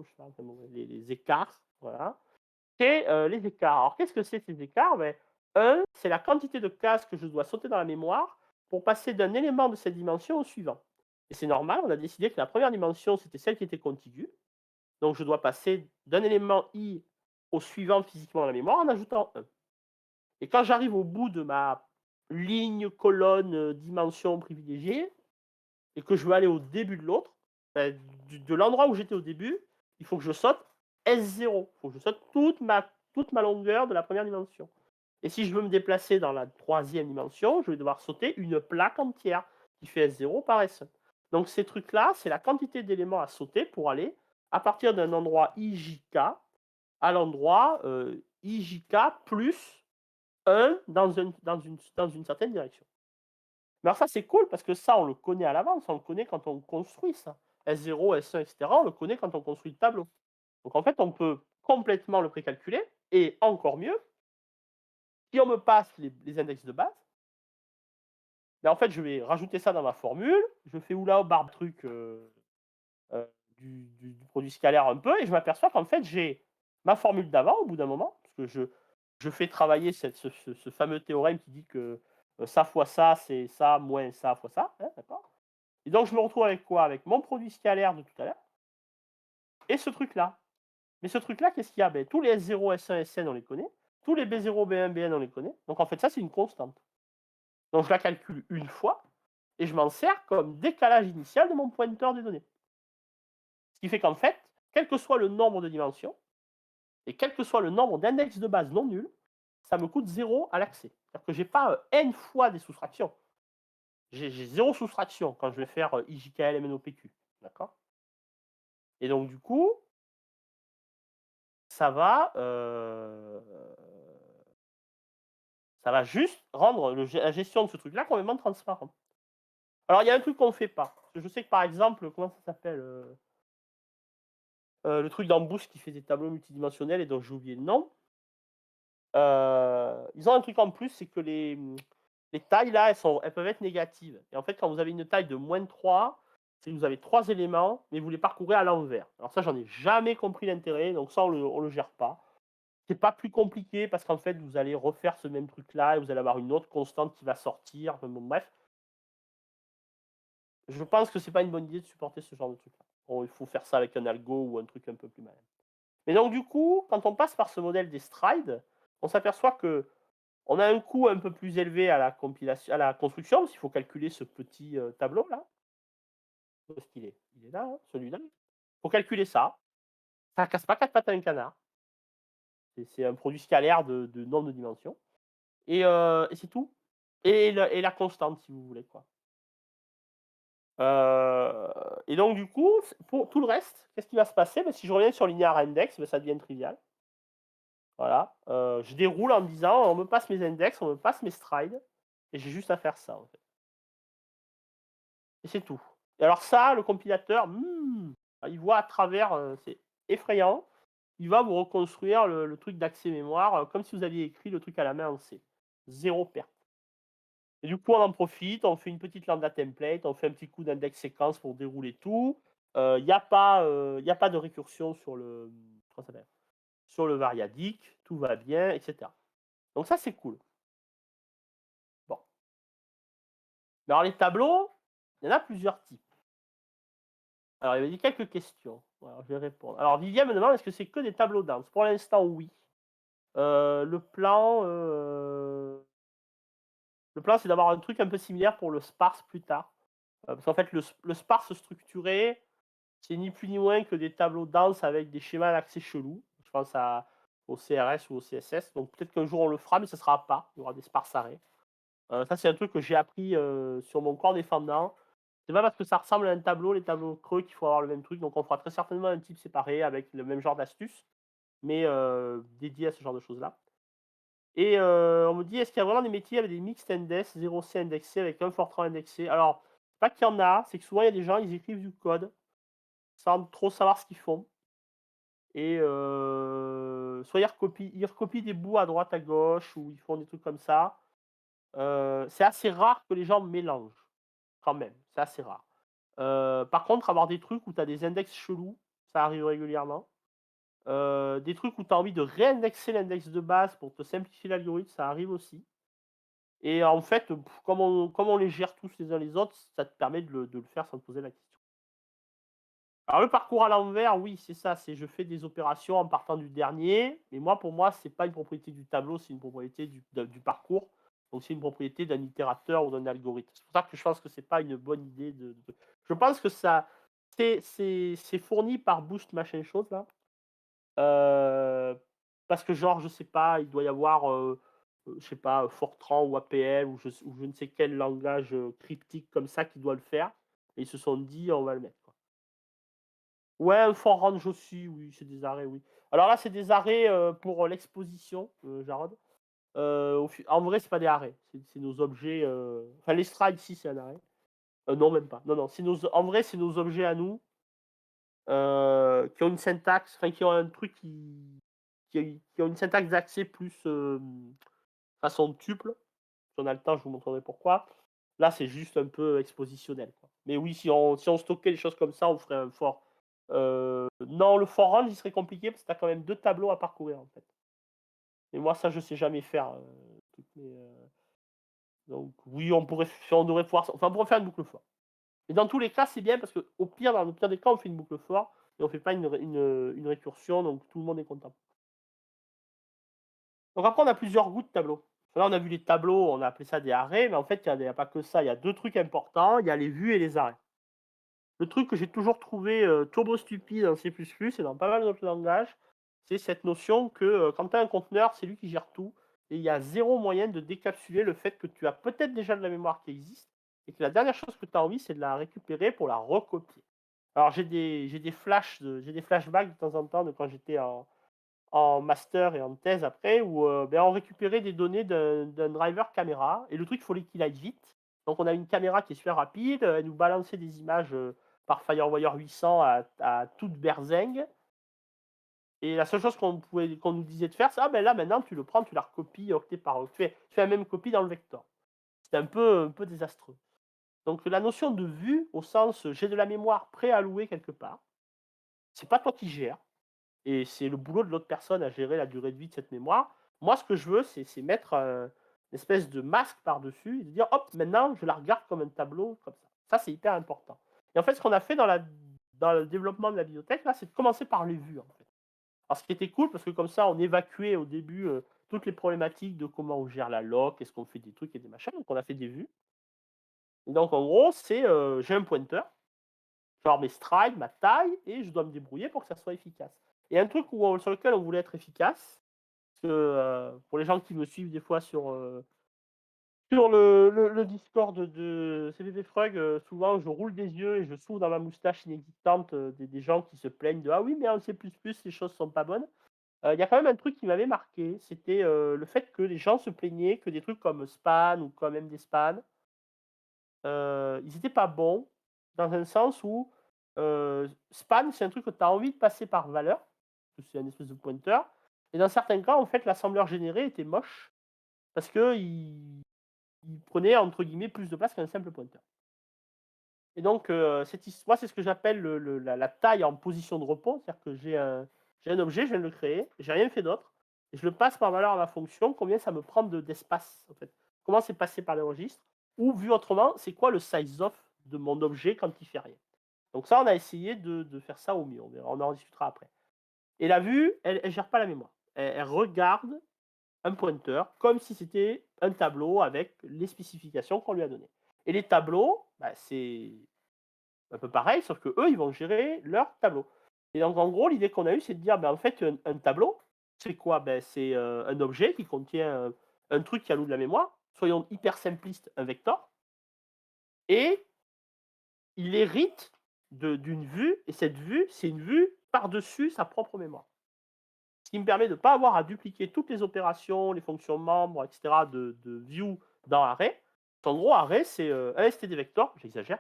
je sais pas comment, les écarts, voilà. Et les écarts. Alors qu'est-ce que c'est ces écarts? Ben, 1, c'est la quantité de cases que je dois sauter dans la mémoire pour passer d'un élément de cette dimension au suivant. Et c'est normal, on a décidé que la première dimension, c'était celle qui était contiguë. Donc je dois passer d'un élément i au suivant physiquement dans la mémoire en ajoutant 1. Et quand j'arrive au bout de ma ligne, colonne, dimension privilégiée, et que je veux aller au début de l'autre, ben, de l'endroit où j'étais au début, il faut que je saute S0. Il faut que je saute toute ma longueur de la première dimension. Et si je veux me déplacer dans la troisième dimension, je vais devoir sauter une plaque entière qui fait S0 par S1. Donc ces trucs-là, c'est la quantité d'éléments à sauter pour aller à partir d'un endroit IJK à l'endroit IJK plus 1 dans une certaine direction. Mais alors ça, c'est cool parce que ça, on le connaît à l'avance, on le connaît quand on construit ça. S0, S1, etc., on le connaît quand on construit le tableau. Donc en fait, on peut complètement le précalculer et encore mieux, si on me passe les index de base, ben en fait, je vais rajouter ça dans ma formule, je fais oula barbe truc du produit scalaire un peu et je m'aperçois qu'en fait, j'ai ma formule d'avant au bout d'un moment, parce que je fais travailler ce fameux théorème qui dit que ça fois ça, c'est ça, moins ça fois ça, hein, d'accord. Et donc, je me retrouve avec quoi? Avec mon produit scalaire de tout à l'heure et ce truc-là. Mais ce truc-là, qu'est-ce qu'il y a? Ben, tous les S0, S1, Sn, on les connaît. Tous les B0, B1, Bn, on les connaît. Donc, en fait, ça, c'est une constante. Donc, je la calcule une fois et je m'en sers comme décalage initial de mon pointeur des données. Ce qui fait qu'en fait, quel que soit le nombre de dimensions et quel que soit le nombre d'index de base non nuls, ça me coûte 0 à l'accès. C'est-à-dire que je n'ai pas n fois des soustractions. J'ai 0 soustraction quand je vais faire IJKL, MNOPQ. D'accord? Et donc, du coup, ça va, juste rendre la gestion de ce truc-là complètement transparente. Alors, il y a un truc qu'on ne fait pas. Je sais que par exemple, comment ça s'appelle le truc dans Boost qui fait des tableaux multidimensionnels et dont j'ai oublié le nom. Ils ont un truc en plus, c'est que les tailles là, elles peuvent être négatives. Et en fait, quand vous avez une taille de -3, c'est que vous avez 3 éléments, mais vous les parcourez à l'envers. Alors ça, j'en ai jamais compris l'intérêt, donc ça, on le gère pas. C'est pas plus compliqué parce qu'en fait, vous allez refaire ce même truc-là et vous allez avoir une autre constante qui va sortir. Enfin bon, bref, je pense que c'est pas une bonne idée de supporter ce genre de truc-là. Bon, il faut faire ça avec un algo ou un truc un peu plus malin. Mais donc du coup, quand on passe par ce modèle des strides, on s'aperçoit que on a un coût un peu plus élevé à la compilation, à la construction, parce qu'il faut calculer ce petit tableau là. Où est-ce qu'il est? Il est là, hein, celui-là. Il faut calculer ça. Ça casse pas quatre pattes à un canard. C'est un produit scalaire de nombre de dimensions. Et c'est tout. Et la constante, si vous voulez, quoi. Et donc du coup, pour tout le reste, qu'est-ce qui va se passer? Bah, si je reviens sur linéaire index, bah, ça devient trivial. Voilà, je déroule en me disant: «On me passe mes index, on me passe mes strides» et j'ai juste à faire ça, en fait. Et c'est tout. Et alors ça, le compilateur, il voit à travers, c'est effrayant. Il va vous reconstruire le truc d'accès mémoire, comme si vous aviez écrit le truc à la main en C. 0 perte. Et du coup, on en profite, on fait une petite lambda template, on fait un petit coup d'index séquence pour dérouler tout. Il y a pas, de récursion sur le, comment ça s'appelle? Sur le variadic, tout va bien, et cetera. Donc ça, c'est cool. Bon. Mais alors les tableaux, il y en a plusieurs types. Alors il y avait quelques questions. Alors je vais répondre. Alors Viviane me demande: «Est-ce que c'est que des tableaux denses?» Pour l'instant, oui. Le plan, c'est d'avoir un truc un peu similaire pour le sparse plus tard. Parce qu'en fait, le sparse structuré, c'est ni plus ni moins que des tableaux denses avec des schémas d'accès chelous. Je pense au CRS ou au CSS. Donc peut-être qu'un jour on le fera, mais ce sera pas. Il y aura des sparse arrays. Ça, c'est un truc que j'ai appris sur mon corps défendant. C'est pas parce que ça ressemble à un tableau, les tableaux creux, qu'il faut avoir le même truc. Donc on fera très certainement un type séparé avec le même genre d'astuce, mais dédié à ce genre de choses-là. Et on me dit: «Est-ce qu'il y a vraiment des métiers avec des mixed index, 0C indexé avec un Fortran indexé?» Alors, c'est pas qu'il y en a, c'est que souvent il y a des gens, ils écrivent du code sans trop savoir ce qu'ils font et soit ils recopient des bouts à droite, à gauche ou ils font des trucs comme ça. C'est assez rare que les gens mélangent, quand même, c'est assez rare. Par contre, avoir des trucs où tu as des index chelous, ça arrive régulièrement. Des trucs où tu as envie de réindexer l'index de base pour te simplifier l'algorithme, ça arrive aussi. Et en fait, comme on les gère tous les uns les autres, ça te permet de le faire sans te poser la question. Alors le parcours à l'envers, oui, c'est ça, c'est je fais des opérations en partant du dernier, mais moi, pour moi, c'est pas une propriété du tableau, c'est une propriété du parcours. Donc c'est une propriété d'un itérateur ou d'un algorithme. C'est pour ça que je pense que c'est pas une bonne idée je pense que ça c'est fourni par Boost machin chose là. Parce que genre, je sais pas, il doit y avoir, je sais pas, Fortran ou APL ou je ne sais quel langage, cryptique comme ça qui doit le faire et ils se sont dit: «On va le mettre, quoi». Ouais, un for range aussi, oui, c'est des arrêts, oui. Alors là, c'est des arrêts, pour l'exposition, Jarod. En vrai, c'est pas des arrêts, c'est nos objets, enfin les strides, si, c'est un arrêt. Non, même pas. Non, non, en vrai, c'est nos objets à nous, qui ont une syntaxe, enfin qui ont un truc qui ont une syntaxe d'accès plus, façon tuple. Si on a le temps, je vous montrerai pourquoi. Là, c'est juste un peu expositionnel, quoi. Mais oui, si on stockait les choses comme ça, on ferait un for. Non, le for range, il serait compliqué parce que tu as quand même 2 tableaux à parcourir, en fait. Et moi, ça, je sais jamais faire, donc oui, on devrait pouvoir, enfin, on pourrait faire une boucle for. Mais dans tous les cas, c'est bien parce qu'au pire, dans le pire des cas, on fait une boucle for et on fait pas une récursion, donc tout le monde est content. Donc après, on a plusieurs goûts de tableaux. Là, on a vu les tableaux, on a appelé ça des arrêts, mais en fait, il y a pas que ça. Il y a 2 trucs importants, il y a les vues et les arrêts. Le truc que j'ai toujours trouvé, turbo stupide en C++ et dans pas mal d'autres langages, c'est cette notion que, quand tu as un conteneur, c'est lui qui gère tout et il y a zéro moyen de décapsuler le fait que tu as peut-être déjà de la mémoire qui existe et que la dernière chose que tu as envie, c'est de la récupérer pour la recopier. Alors j'ai des flashbacks de temps en temps de quand j'étais en master et en thèse après où, on récupérait des données d'un driver caméra et le truc, il fallait qu'il aille vite. Donc on a une caméra qui est super rapide, elle nous balançait des images, par FireWire 800 à toute berzingue et la seule chose qu'on nous disait de faire, c'est: «Ah ben là maintenant tu le prends, tu la recopies octet par octet, tu fais la même copie dans le vecteur». C'était un peu désastreux. Donc la notion de vue au sens, j'ai de la mémoire préallouée quelque part, c'est pas toi qui gères. et c'est le boulot de l'autre personne à gérer la durée de vie de cette mémoire. Moi, ce que je veux, c'est mettre, une espèce de masque par-dessus et de dire: «Hop, maintenant, je la regarde comme un tableau comme ça». Ça, c'est hyper important et en fait, ce qu'on a fait dans le développement de la bibliothèque, là, c'est de commencer par les vues, en fait. Alors, ce qui était cool, parce que comme ça, on évacuait au début, toutes les problématiques de comment on gère la loc, est-ce qu'on fait des trucs et des machins, donc on a fait des vues. Donc en gros, c'est, j'ai un pointeur, genre mes strides, ma taille et je dois me débrouiller pour que ça soit efficace. Et un truc sur lequel on voulait être efficace, parce que, pour les gens qui me suivent des fois sur le Discord de CVP Frog, souvent je roule des yeux et je souffle dans ma moustache inexistante, des gens qui se plaignent de: «Ah oui, mais en C++, les choses sont pas bonnes». Il y a quand même un truc qui m'avait marqué, c'était, le fait que les gens se plaignaient que des trucs comme span ou comme MDSpan, ils étaient pas bons dans un sens où, span, c'est un truc que tu as envie de passer par valeur, parce que c'est un espèce de pointeur et dans certains cas, en fait, l'assembleur généré était moche parce qu'il prenait entre guillemets «plus de place» qu'un simple pointeur. Et donc, moi, c'est ce que j'appelle la taille en position de repos. C'est-à-dire que j'ai un objet, je viens de le créer, j'ai rien fait d'autre et je le passe par valeur à ma fonction. Combien ça me prend d'espace, en fait? Comment c'est passé par les registres? Ou vu autrement, c'est quoi le size of de mon objet quand il fait rien? Donc ça, on a essayé de faire ça au mieux. On en discutera après. Et la vue, elle gère pas la mémoire. Elle regarde un pointeur comme si c'était un tableau avec les spécifications qu'on lui a données. Et les tableaux, bah, c'est un peu pareil, sauf que eux, ils vont gérer leur tableau. Et donc, en gros, l'idée qu'on a eue, c'est de dire, ben, en fait, un tableau, c'est quoi? Ben, c'est un objet qui contient un truc qui alloue de la mémoire. Soyons hyper simplistes, un vecteur. Et il hérite d'une vue, et cette vue, c'est une vue par-dessus sa propre mémoire. Ce qui me permet de ne pas avoir à dupliquer toutes les opérations, les fonctions membres, etc. de view dans array. En gros, array, c'est un std vector, j'exagère.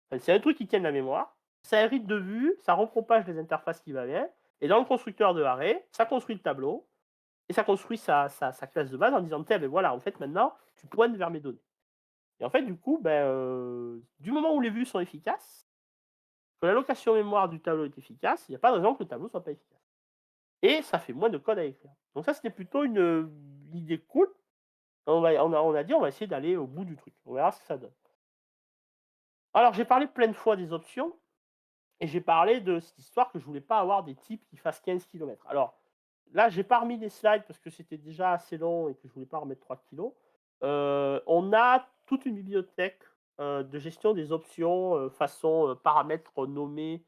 Enfin, c'est un truc qui tient de la mémoire. Ça hérite de vue, ça repropage les interfaces qui va bien. Et dans le constructeur de array, ça construit le tableau et ça construit sa classe de base en disant: ben voilà, en fait, maintenant, tu pointes vers mes données. Et en fait, du coup, ben, du moment où les vues sont efficaces, que l'allocation mémoire du tableau est efficace, il n'y a pas de raison que le tableau ne soit pas efficace. Et ça fait moins de code à écrire. Donc ça, c'était plutôt une idée cool. On a dit: «On va essayer d'aller au bout du truc. On verra ce que ça donne». Alors, j'ai parlé plein de fois des options et j'ai parlé de cette histoire que je voulais pas avoir des types qui fassent 15 kilomètres. Alors, là, j'ai pas remis les slides parce que c'était déjà assez long et que je voulais pas remettre 3 kilos. On a toute une bibliothèque, de gestion des options, façon, paramètres nommés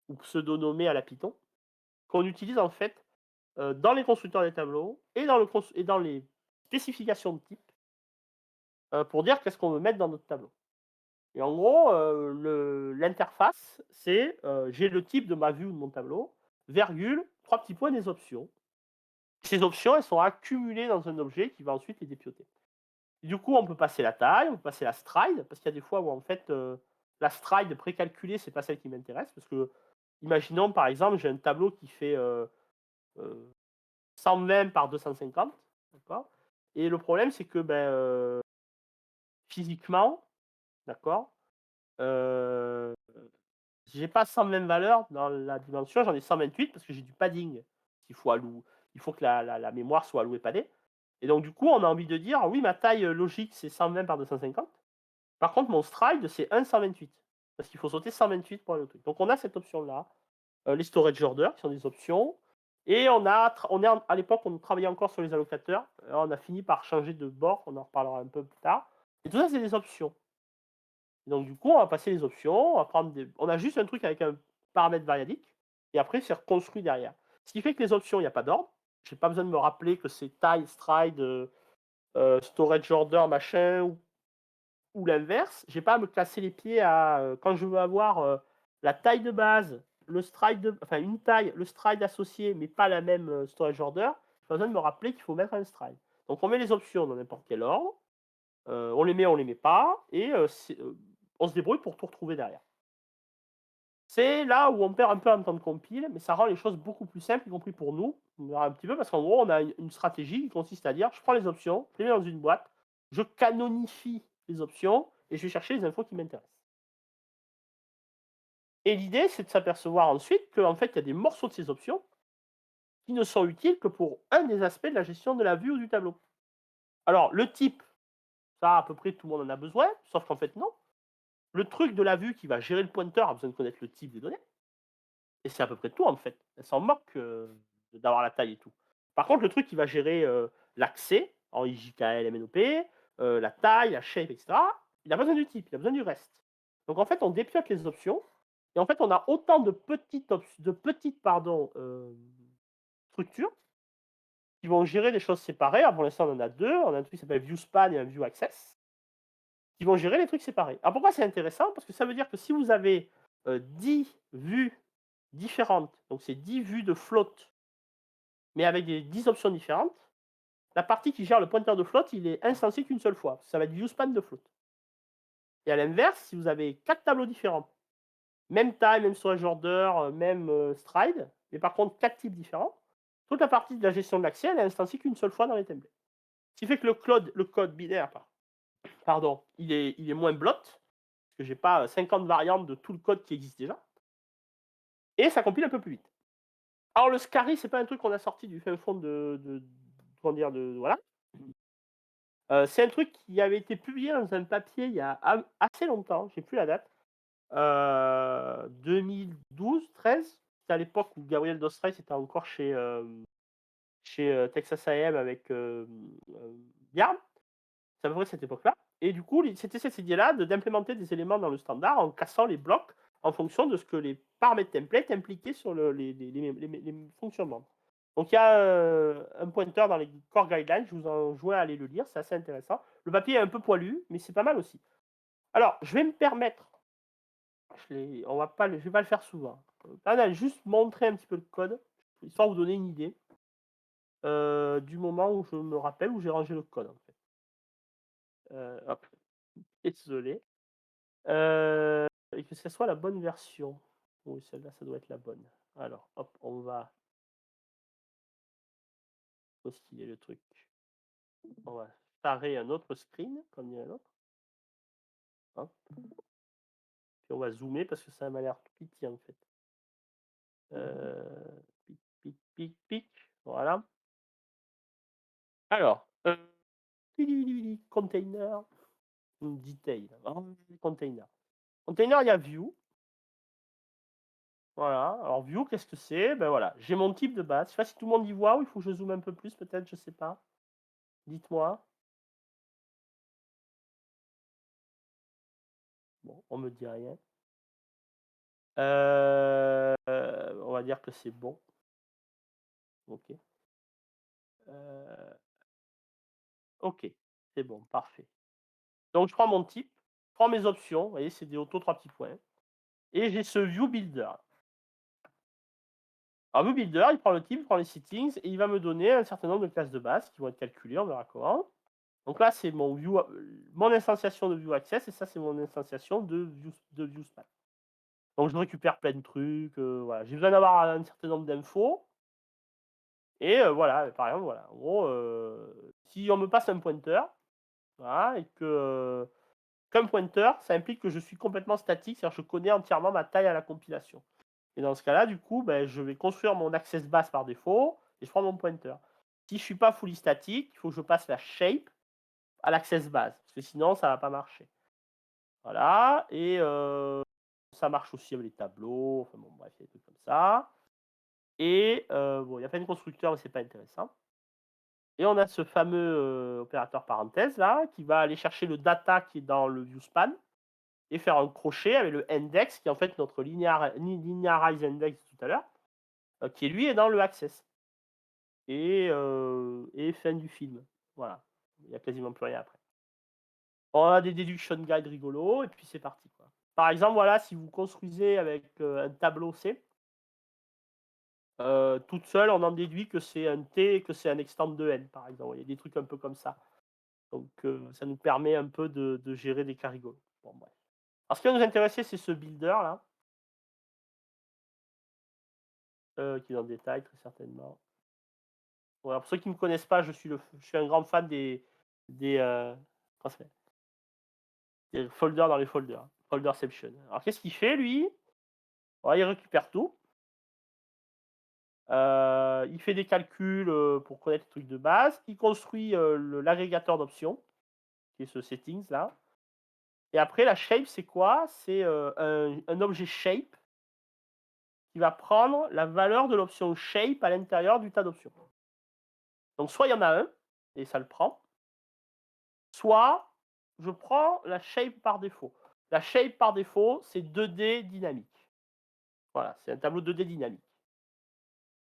ou pseudo-nommés à la Python, qu'on utilise en fait, dans les constructeurs des tableaux et dans les spécifications de type, pour dire qu'est-ce qu'on veut mettre dans notre tableau. Et en gros, l'interface, c'est, j'ai le type de ma vue ou de mon tableau, virgule, 3 petits points, des options. Ces options, elles sont accumulées dans un objet qui va ensuite les dépioter. Du coup, on peut passer la taille, on peut passer la stride, parce qu'il y a des fois où en fait, la stride précalculée, c'est pas celle qui m'intéresse, parce que, imaginons par exemple, j'ai un tableau qui fait, heu, 120 par 250, d'accord? Et le problème, c'est que, ben, physiquement, d'accord, heu, j'ai pas 120 valeurs dans la dimension, j'en ai 128 parce que j'ai du padding. Il faut que la mémoire soit allouée padée. Et donc du coup, on a envie de dire: «Oui, ma taille, logique, c'est 120 par 250. Par contre, mon stride, c'est 1,128 parce qu'il faut sauter 128 pour aller au truc». Donc on a cette option-là. Les storage orders qui sont des options et on est à l'époque, on travaillait encore sur les allocateurs. On a fini par changer de bord, on en reparlera un peu plus tard. Et tout ça, c'est des options. Donc du coup, on va passer les options, on a juste un truc avec un paramètre variadique et après c'est reconstruit derrière. Ce qui fait que les options, il y a pas d'ordre. J'ai pas besoin de me rappeler que c'est taille, stride, storage order, machin ou l'inverse. J'ai pas à me casser les pieds à, quand je veux avoir, la taille de base, le stride enfin une taille, le stride associé, mais pas la même, storage order, j'ai pas besoin de me rappeler qu'il faut mettre un stride. Donc on met les options dans n'importe quel ordre, on les met pas et on se débrouille pour tout retrouver derrière. C'est là où on perd un peu en temps de compile, mais ça rend les choses beaucoup plus simples, y compris pour nous. On verra un petit peu parce qu'en gros, on a une stratégie qui consiste à dire: «Je prends les options, je les mets dans une boîte, je canonifie les options et je vais chercher les infos qui m'intéressent». Et l'idée, c'est de s'apercevoir ensuite qu'en fait, il y a des morceaux de ces options qui ne sont utiles que pour un des aspects de la gestion de la vue ou du tableau. Alors, le type, ça, à peu près tout le monde en a besoin, sauf qu'en fait, non. Le truc de la vue qui va gérer le pointeur a besoin de connaître le type des données. Et c'est à peu près tout, en fait. Elle s'en moque d'avoir la taille et tout. Par contre, le truc qui va gérer l'accès en IJKL, MNOP, la taille, la shape, etc., il a besoin du type, il a besoin du reste. Donc, en fait, on dépiote les options. Et en fait, on a autant de petites, structures qui vont gérer des choses séparées. Alors, pour l'instant, on en a deux. On a un truc qui s'appelle ViewSpan et un ViewAccess qui vont gérer les trucs séparés. Alors, pourquoi c'est intéressant? Parce que ça veut dire que si vous avez 10 vues différentes, donc c'est 10 vues de float, mais avec des 10 options différentes, la partie qui gère le pointeur de float, il est instancié qu'une seule fois. Ça va être ViewSpan de float. Et à l'inverse, si vous avez 4 tableaux différents, même taille, même storage order, même stride, mais par contre 4 types différents, toute la partie de la gestion de l'accès, elle est instanciée qu'une seule fois dans les templates. Ce qui fait que le code binaire, pardon, il est moins blot, parce que j'ai pas 50 variantes de tout le code qui existe déjà, et ça compile un peu plus vite. Alors le SCARI, c'est pas un truc qu'on a sorti du fin fond comment dire, voilà. C'est un truc qui avait été publié dans un papier il y a assez longtemps, j'ai plus la date, 2012-13. C'était à l'époque où Gabriel Dostrais était encore chez Texas A&M avec Yarn. C'est à peu près cette époque-là. Et du coup, c'était cette idée-là d'implémenter des éléments dans le standard en cassant les blocs en fonction de ce que les paramètres templates impliquaient sur les fonctionnements. Donc il y a un pointeur dans les core guidelines, je vous enjoins à aller le lire, c'est assez intéressant. Le papier est un peu poilu, mais c'est pas mal aussi. Alors, je vais me permettre, je vais pas le faire souvent. Là, juste montrer un petit peu le code, histoire de vous donner une idée du moment où je me rappelle où j'ai rangé le code en fait. Hop, désolé. Et que ce soit la bonne version. Oui, celle-là, ça doit être la bonne. Alors, hop, on va. Où est-ce qu'il est le truc? On va parer un autre screen, comme il y a un autre. Hop. Puis on va zoomer parce que ça m'a l'air tout petit en fait. Pic, pic, pic, pic. Voilà. Alors, container, detail. Container. Container, il y a view. Voilà. Alors, view, qu'est-ce que c'est? Ben voilà, j'ai mon type de base. Je sais pas si tout le monde y voit ou il faut que je zoome un peu plus, peut-être, je sais pas. Dites-moi. Bon, on me dit rien. On va dire que c'est bon. Ok. Ok, c'est bon, parfait. Donc, je prends mon type, je prends mes options. Vous voyez, c'est des autos 3 petits points. Et j'ai ce view builder. Alors, view builder, il prend le type, il prend les settings et il va me donner un certain nombre de classes de base qui vont être calculées, on verra comment. Donc là, c'est mon instantiation de view access et ça, c'est mon instantiation de view span. Donc, je récupère plein de trucs. Voilà. J'ai besoin d'avoir un certain nombre d'infos. Et voilà, par exemple, voilà. En gros, si on me passe un pointeur, voilà, et que comme pointeur, ça implique que je suis complètement statique, c'est-à-dire que je connais entièrement ma taille à la compilation. Et dans ce cas-là, du coup, ben, je vais construire mon access base par défaut et je prends mon pointeur. Si je ne suis pas fully statique, il faut que je passe la shape à l'access base, parce que sinon, ça ne va pas marcher. Voilà, et ça marche aussi avec les tableaux, enfin bon, bref, il y a des trucs comme ça. Et bon, il y a plein de constructeurs, mais c'est pas intéressant. Et on a ce fameux opérateur parenthèse là, qui va aller chercher le data qui est dans le viewspan et faire un crochet avec le index, qui est en fait notre linearize index tout à l'heure, qui lui est dans le access. Et fin du film. Voilà. Il n'y a quasiment plus rien après. On a des deduction guides rigolos, et puis c'est parti, quoi. Par exemple, voilà, si vous construisez avec un tableau C, toute seule, on en déduit que c'est un T et que c'est un extend de N, par exemple. Il y a des trucs un peu comme ça. Donc, ça nous permet un peu de gérer des cas rigolos. Bon, bref. Alors, ce qui va nous intéresser, c'est ce builder-là, qui est dans le détail, très certainement. Voilà, pour ceux qui ne me connaissent pas, je suis un grand fan des, des folders dans les folders. Folderception. Alors, qu'est-ce qu'il fait, lui? Il récupère tout. Il fait des calculs pour connaître les trucs de base. Il construit l'agrégateur d'options, qui est ce settings là. Et après, la shape, c'est quoi? C'est un objet shape qui va prendre la valeur de l'option shape à l'intérieur du tas d'options. Donc, soit il y en a un, et ça le prend, soit je prends la shape par défaut. La shape par défaut, c'est 2D dynamique. Voilà, c'est un tableau 2D dynamique.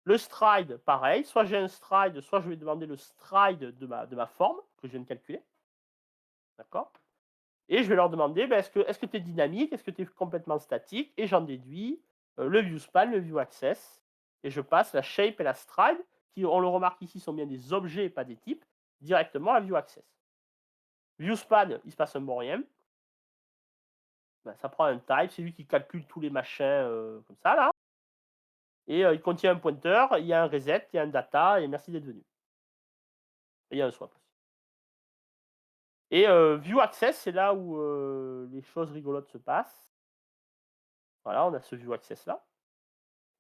Le stride, pareil, soit j'ai un stride, soit je vais demander le stride de ma forme que je viens de calculer. D'accord? Et je vais leur demander ben, est-ce que tu es dynamique, est-ce que tu es complètement statique? Et j'en déduis le viewspan, le viewaccess. Et je passe la shape et la stride, qui, on le remarque ici, sont bien des objets et pas des types, directement à viewaccess. Viewspan, il se passe un bon rien. Ben, ça prend un type, c'est lui qui calcule tous les machins comme ça là. Et il contient un pointeur, il y a un reset, il y a un data, et merci d'être venu. Et il y a un swap aussi. Et viewaccess, c'est là où les choses rigolotes se passent. Voilà, on a ce viewaccess là.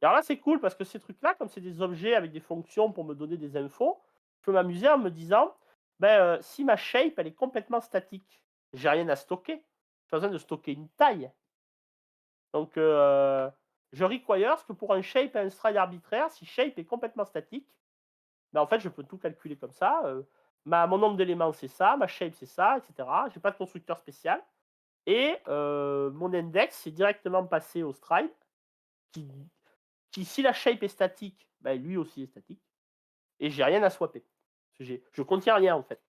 Et alors là, c'est cool parce que ces trucs-là, comme c'est des objets avec des fonctions pour me donner des infos, je peux m'amuser en me disant, ben, si ma shape, elle est complètement statique, j'ai rien à stocker. J'ai pas besoin de stocker une taille. Donc, je require que pour un shape et un stride arbitraire, si shape est complètement statique, ben, en fait, je peux tout calculer comme ça. Mon nombre d'éléments, c'est ça, ma shape, c'est ça, etc. Je n'ai pas de constructeur spécial. Et mon index, c'est directement passé au stride, qui, si la shape est statique, ben, lui aussi est statique. Et j'ai rien à swapper. Je contiens rien, en fait.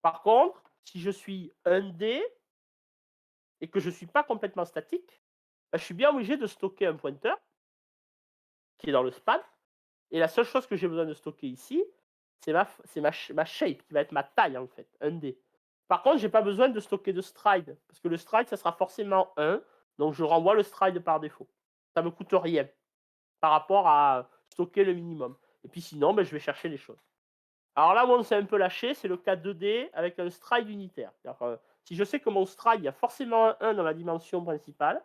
Par contre, si je suis un D et que je ne suis pas complètement statique, ben, je suis bien obligé de stocker un pointeur qui est dans le span. Et la seule chose que j'ai besoin de stocker ici, c'est ma shape, qui va être ma taille, en fait, un D. Par contre, je n'ai pas besoin de stocker de stride, parce que le stride, ça sera forcément 1, donc je renvoie le stride par défaut. Ça ne me coûte rien par rapport à stocker le minimum. Et puis sinon, ben, je vais chercher les choses. Alors là où on s'est un peu lâché, c'est le cas 2D avec un stride unitaire. Si je sais que mon stride, il y a forcément un 1 dans la dimension principale,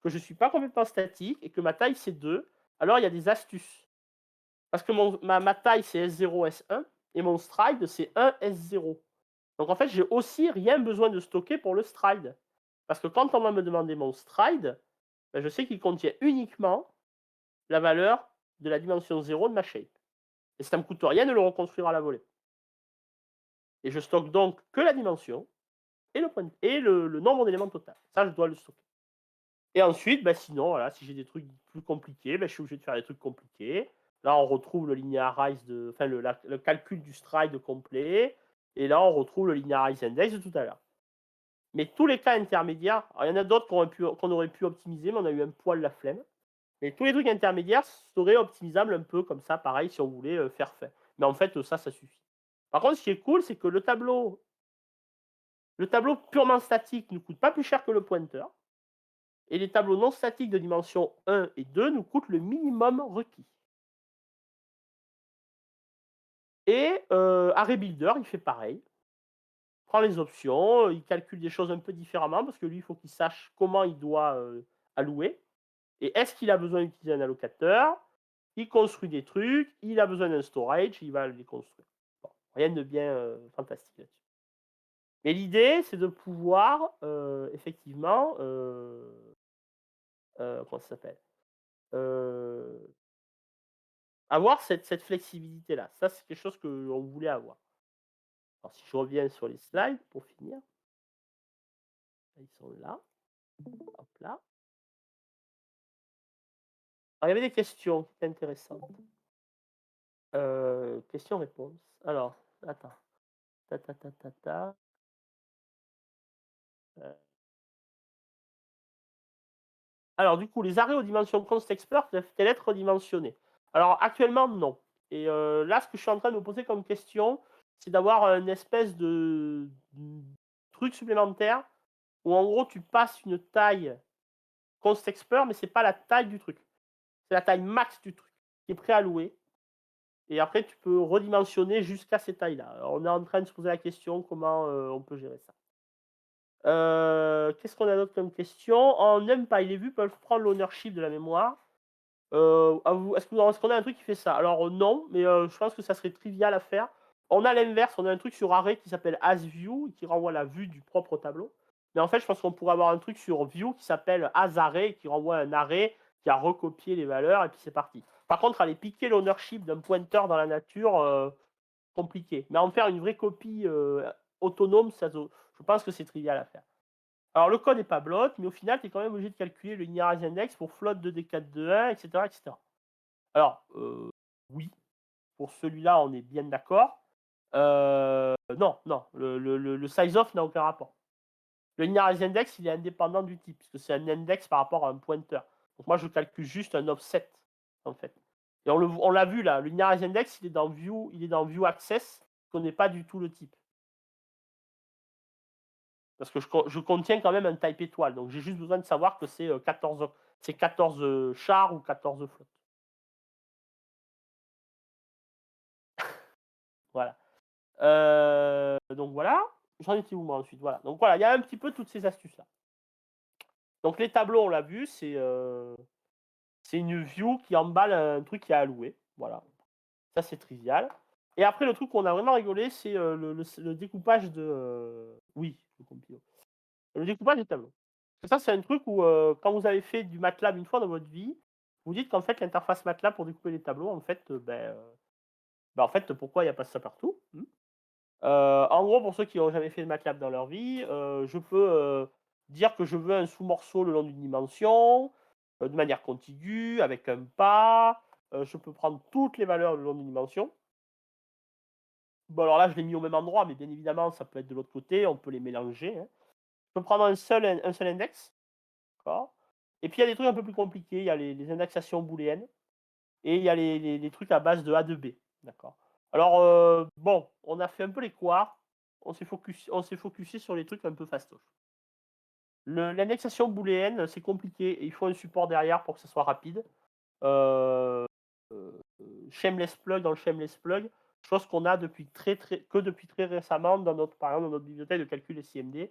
que je ne suis pas complètement statique et que ma taille c'est 2, alors il y a des astuces. Parce que ma taille c'est S0, S1 et mon stride c'est 1, S0. Donc en fait, j'ai aussi rien besoin de stocker pour le stride. Parce que quand on va me demander mon stride, ben, je sais qu'il contient uniquement la valeur de la dimension 0 de ma shape. Et ça ne me coûte rien de le reconstruire à la volée. Et je stocke donc que la dimension et le nombre d'éléments total. Ça, je dois le stocker. Et ensuite, ben, sinon, voilà, si j'ai des trucs plus compliqués, ben, je suis obligé de faire des trucs compliqués. Là, on retrouve le linearize le calcul du stride complet. Et là, on retrouve le linearize index de tout à l'heure. Mais tous les cas intermédiaires, il y en a d'autres qu'on aurait pu optimiser, mais on a eu un poil la flemme. Mais tous les trucs intermédiaires seraient optimisables un peu comme ça, pareil, si on voulait faire fait. Mais en fait, ça suffit. Par contre, ce qui est cool, c'est que le tableau purement statique ne coûte pas plus cher que le pointeur. Et les tableaux non statiques de dimension 1 et 2 nous coûtent le minimum requis. Et ArrayBuilder, il fait pareil. Il prend les options, il calcule des choses un peu différemment parce que lui, il faut qu'il sache comment il doit allouer. Et est-ce qu'il a besoin d'utiliser un allocateur? Il construit des trucs, il a besoin d'un storage, il va les construire. Bon, rien de bien fantastique là-dessus. Mais l'idée, c'est de pouvoir effectivement, comment ça s'appelle, avoir cette flexibilité-là. Ça, c'est quelque chose qu'on voulait avoir. Alors, si je reviens sur les slides pour finir, ils sont là. Hop là. Alors, il y avait des questions qui étaient intéressantes. Questions-réponses. Alors, attends. Ta, ta, ta, ta, ta. Alors, du coup, les arrêts aux dimensions const-expert peuvent-elles être redimensionnés? Alors, actuellement, non. Et là, ce que je suis en train de me poser comme question, c'est d'avoir une espèce de truc supplémentaire où, en gros, tu passes une taille const-expert, mais c'est pas la taille du truc. C'est la taille max du truc qui est préallouée. Et après, tu peux redimensionner jusqu'à ces tailles-là. Alors, on est en train de se poser la question comment on peut gérer ça. Qu'est-ce qu'on a d'autre comme question? En NumPy, les vues peuvent prendre l'ownership de la mémoire. Est-ce qu'on a un truc qui fait ça? Alors, non, mais je pense que ça serait trivial à faire. On a l'inverse, on a un truc sur Array qui s'appelle AsView, qui renvoie la vue du propre tableau. Mais en fait, je pense qu'on pourrait avoir un truc sur View qui s'appelle AsArray, qui renvoie un array qui a recopié les valeurs, et puis c'est parti. Par contre, aller piquer l'ownership d'un pointeur dans la nature, compliqué. Mais en faire une vraie copie autonome, je pense que c'est trivial à faire. Alors, le code n'est pas bloc, mais au final, tu es quand même obligé de calculer le linearized index pour float 2D4 2.1, etc., etc. Alors, oui, pour celui-là, on est bien d'accord. Non, non, le size-off n'a aucun rapport. Le linearized index, il est indépendant du type, puisque c'est un index par rapport à un pointeur. Donc moi, je calcule juste un offset, en fait. Et on l'a vu là, le linearized index, il est dans view access, qu'on n'est pas du tout le type. Parce que je contiens quand même un type étoile, donc j'ai juste besoin de savoir que c'est 14 chars ou 14 flottes. Voilà. Donc voilà. J'en étais où moi ensuite? Voilà. Donc voilà, il y a un petit peu toutes ces astuces-là. Donc les tableaux, on l'a vu, c'est une view qui emballe un truc qui est alloué. Voilà. Ça, c'est trivial. Et après, le truc qu'on a vraiment rigolé, c'est le découpage de. Oui, le compilo. Le découpage des tableaux. Ça, c'est un truc où, quand vous avez fait du MATLAB une fois dans votre vie, vous dites qu'en fait, l'interface MATLAB pour découper les tableaux, en fait, en fait, pourquoi il n'y a pas ça partout? En gros, pour ceux qui n'ont jamais fait de MATLAB dans leur vie, je peux dire que je veux un sous-morceau le long d'une dimension, de manière contiguë, avec un pas. Je peux prendre toutes les valeurs le long d'une dimension. Bon, alors là, je l'ai mis au même endroit, mais bien évidemment, ça peut être de l'autre côté, on peut les mélanger, hein. Je peux prendre un seul index, d'accord. Et puis, il y a des trucs un peu plus compliqués. Il y a les indexations booléennes et il y a les trucs à base de A de B, d'accord. Alors, bon, on a fait un peu les couards. On s'est focusé sur les trucs un peu fastoches. L'indexation booléenne, c'est compliqué et il faut un support derrière pour que ça soit rapide. Euh, Shameless plug dans le shameless plug, chose qu'on a depuis depuis très récemment dans par exemple, dans notre bibliothèque de calcul SIMD.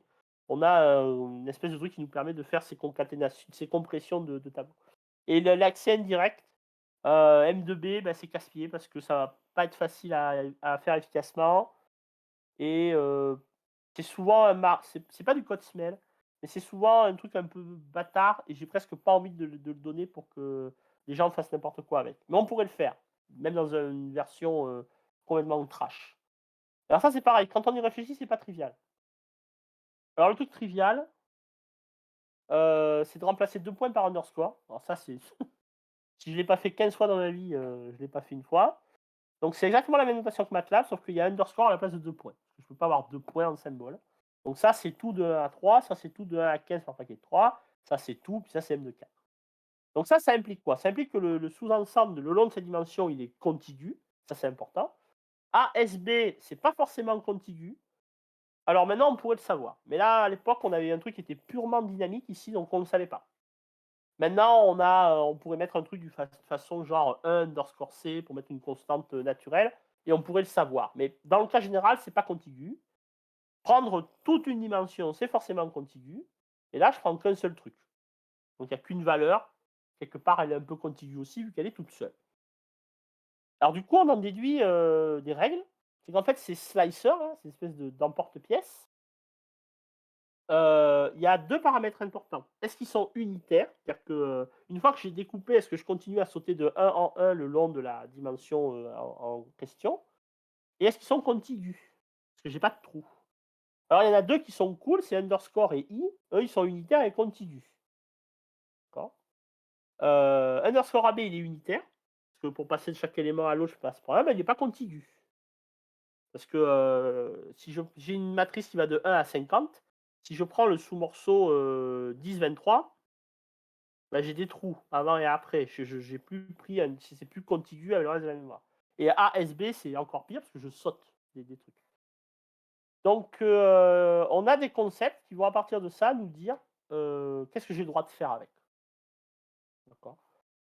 On a une espèce de truc qui nous permet de faire ces concaténations, ces compressions de tableaux. Et l'accès indirect, M2B, c'est casse-pied parce que ça va pas être facile à faire efficacement. Et c'est souvent c'est pas du code smell, mais c'est souvent un truc un peu bâtard et j'ai presque pas envie de le donner pour que les gens fassent n'importe quoi avec. Mais on pourrait le faire, même dans une version complètement trash. Alors ça, c'est pareil, quand on y réfléchit, c'est pas trivial. Alors le truc trivial, c'est de remplacer 2 points par underscore. Alors ça, c'est si je l'ai pas fait 15 fois dans ma vie, je l'ai pas fait une fois. Donc c'est exactement la même notation que MATLAB, sauf qu'il y a underscore à la place de 2 points. Je ne peux pas avoir 2 points en symbole. Donc ça, c'est tout de 1 à 3, ça c'est tout de 1 à 15 par paquet de 3, ça c'est tout, puis ça c'est M de 4. Donc ça implique quoi? Ça implique que le sous-ensemble le long de cette dimension, il est contigu, ça c'est important. ASB, c'est pas forcément contigu. Alors maintenant, on pourrait le savoir. Mais là, à l'époque, on avait un truc qui était purement dynamique ici, donc on ne le savait pas. Maintenant, on pourrait mettre un truc de façon genre 1 underscore C pour mettre une constante naturelle, et on pourrait le savoir. Mais dans le cas général, c'est pas contigu. Prendre toute une dimension, c'est forcément contigu. Et là, je prends qu'un seul truc. Donc il n'y a qu'une valeur. Quelque part, elle est un peu contiguë aussi, vu qu'elle est toute seule. Alors du coup, on en déduit des règles. C'est qu'en fait, ces slicers, hein, ces espèces d'emporte-pièces, il y a 2 paramètres importants. Est-ce qu'ils sont unitaires? C'est-à-dire que, une fois que j'ai découpé, est-ce que je continue à sauter de 1 en 1 le long de la dimension, en question? Et est-ce qu'ils sont contigus? Parce que j'ai pas de trou. Alors il y en a 2 qui sont cool, c'est underscore et i. Eux, ils sont unitaires et contigus. D'accord? Underscore AB, il est unitaire, parce que pour passer de chaque élément à l'autre, je passe par là, mais il est pas contigu. Parce que, si j'ai une matrice qui va de 1 à 50, si je prends le sous-morceau, 10-23, j'ai des trous avant et après. J'ai plus pris c'est plus contigu avec le reste de la mémoire. Et ASB, c'est encore pire parce que je saute des trucs. Donc, on a des concepts qui vont à partir de ça nous dire qu'est-ce que j'ai le droit de faire avec. D'accord.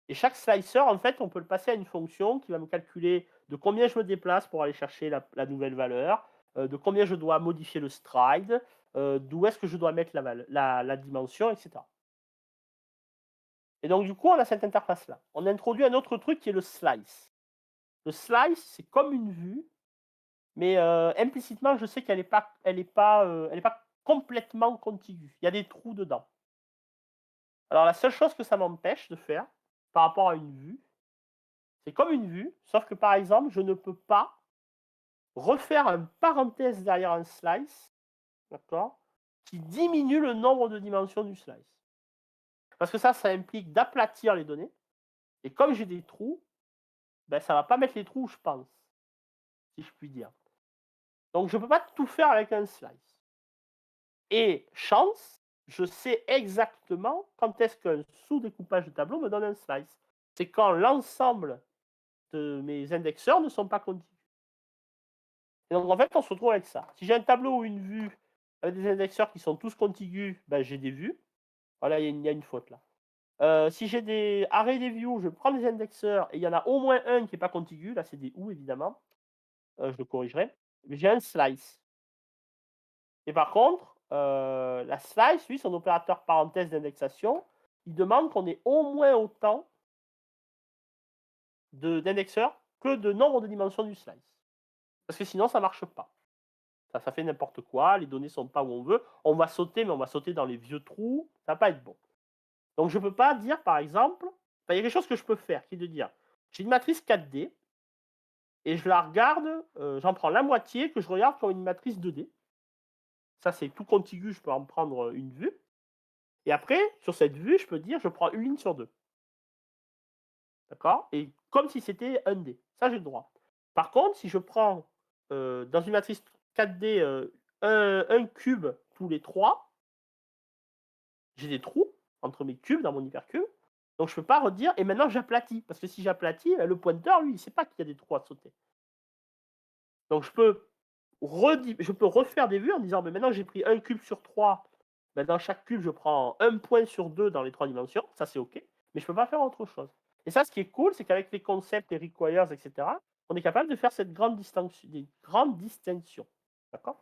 Et chaque slicer, en fait, on peut le passer à une fonction qui va me calculer de combien je me déplace pour aller chercher la nouvelle valeur, de combien je dois modifier le stride, d'où est-ce que je dois mettre la dimension, etc. Et donc, du coup, on a cette interface-là. On a introduit un autre truc qui est le slice. Le slice, c'est comme une vue, mais implicitement, je sais qu'elle n'est pas, elle est pas complètement contiguë. Il y a des trous dedans. Alors, la seule chose que ça m'empêche de faire par rapport à une vue, c'est comme une vue, sauf que par exemple, je ne peux pas refaire un parenthèse derrière un slice, d'accord, qui diminue le nombre de dimensions du slice. Parce que ça implique d'aplatir les données. Et comme j'ai des trous, ben, ça ne va pas mettre les trous où je pense, si je puis dire. Donc, je ne peux pas tout faire avec un slice. Et chance, je sais exactement quand est-ce qu'un sous-découpage de tableau me donne un slice. C'est quand l'ensemble de mes indexeurs ne sont pas contigus. Et donc, en fait, on se retrouve avec ça. Si j'ai un tableau ou une vue avec des indexeurs qui sont tous contigus, ben, j'ai des vues. Voilà, il y a une faute là. Si j'ai des arrays des views, je prends des indexeurs et il y en a au moins un qui n'est pas contigu. Là, c'est des ou évidemment. Je le corrigerai. Mais j'ai un slice. Et par contre, la slice, lui, son opérateur parenthèse d'indexation, il demande qu'on ait au moins autant d'indexeurs que de nombre de dimensions du slice. Parce que sinon, ça ne marche pas. Ça fait n'importe quoi, les données ne sont pas où on veut. On va sauter, mais on va sauter dans les vieux trous. Ça ne va pas être bon. Donc, je ne peux pas dire, par exemple, il y a quelque chose que je peux faire, qui est de dire, j'ai une matrice 4D, et je la regarde, j'en prends la moitié, que je regarde comme une matrice 2D. Ça, c'est tout contigu, je peux en prendre une vue. Et après, sur cette vue, je peux dire, je prends une ligne sur deux. D'accord? Et comme si c'était un D. Ça, j'ai le droit. Par contre, si je prends dans une matrice 4D un cube tous les 3, j'ai des trous entre mes cubes dans mon hypercube. Donc, je ne peux pas redire, et maintenant j'aplatis. Parce que si j'aplatis, le pointeur, lui, il ne sait pas qu'il y a des trous à sauter. Donc, je peux refaire des vues en disant, mais maintenant j'ai pris un cube sur 3. Ben, dans chaque cube, je prends un point sur 2 dans les 3 dimensions. Ça, c'est OK. Mais je ne peux pas faire autre chose. Et ça, ce qui est cool, c'est qu'avec les concepts, les requires, etc., on est capable de faire cette grande distinction, des grandes distinctions. D'accord?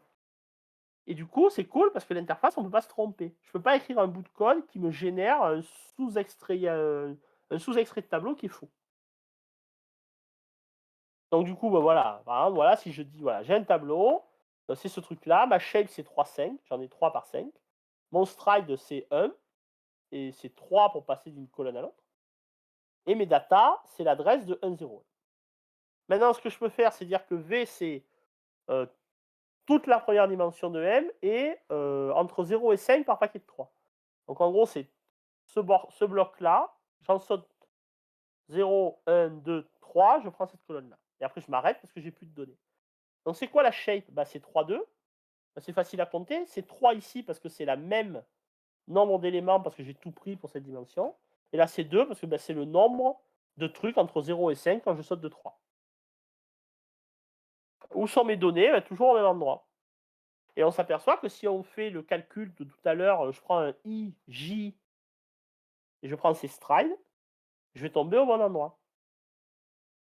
Et du coup, c'est cool parce que l'interface, on ne peut pas se tromper. Je ne peux pas écrire un bout de code qui me génère un sous-extrait de tableau qui est faux. Donc, du coup, ben voilà. Par exemple, voilà, si je dis, voilà, j'ai un tableau, c'est ce truc-là, ma shape, c'est 3, 5, j'en ai 3 par 5. Mon stride, c'est 1, et c'est 3 pour passer d'une colonne à l'autre. Et mes data, c'est l'adresse de 1, 0. Maintenant, ce que je peux faire, c'est dire que V, c'est toute la première dimension de M et entre 0 et 5 par paquet de 3. Donc, en gros, c'est ce bloc-là, j'en saute 0, 1, 2, 3, je prends cette colonne-là. Et après, je m'arrête parce que j'ai plus de données. Donc, c'est quoi la shape? Bah, c'est 3, 2. Bah, c'est facile à compter. C'est 3 ici parce que c'est la même nombre d'éléments parce que j'ai tout pris pour cette dimension. Et là, c'est 2 parce que bah, c'est le nombre de trucs entre 0 et 5 quand je saute de 3. Où sont mes données? Bah, toujours au même endroit. Et on s'aperçoit que si on fait le calcul de tout à l'heure, je prends un I, J, et je prends ces strides, je vais tomber au bon endroit.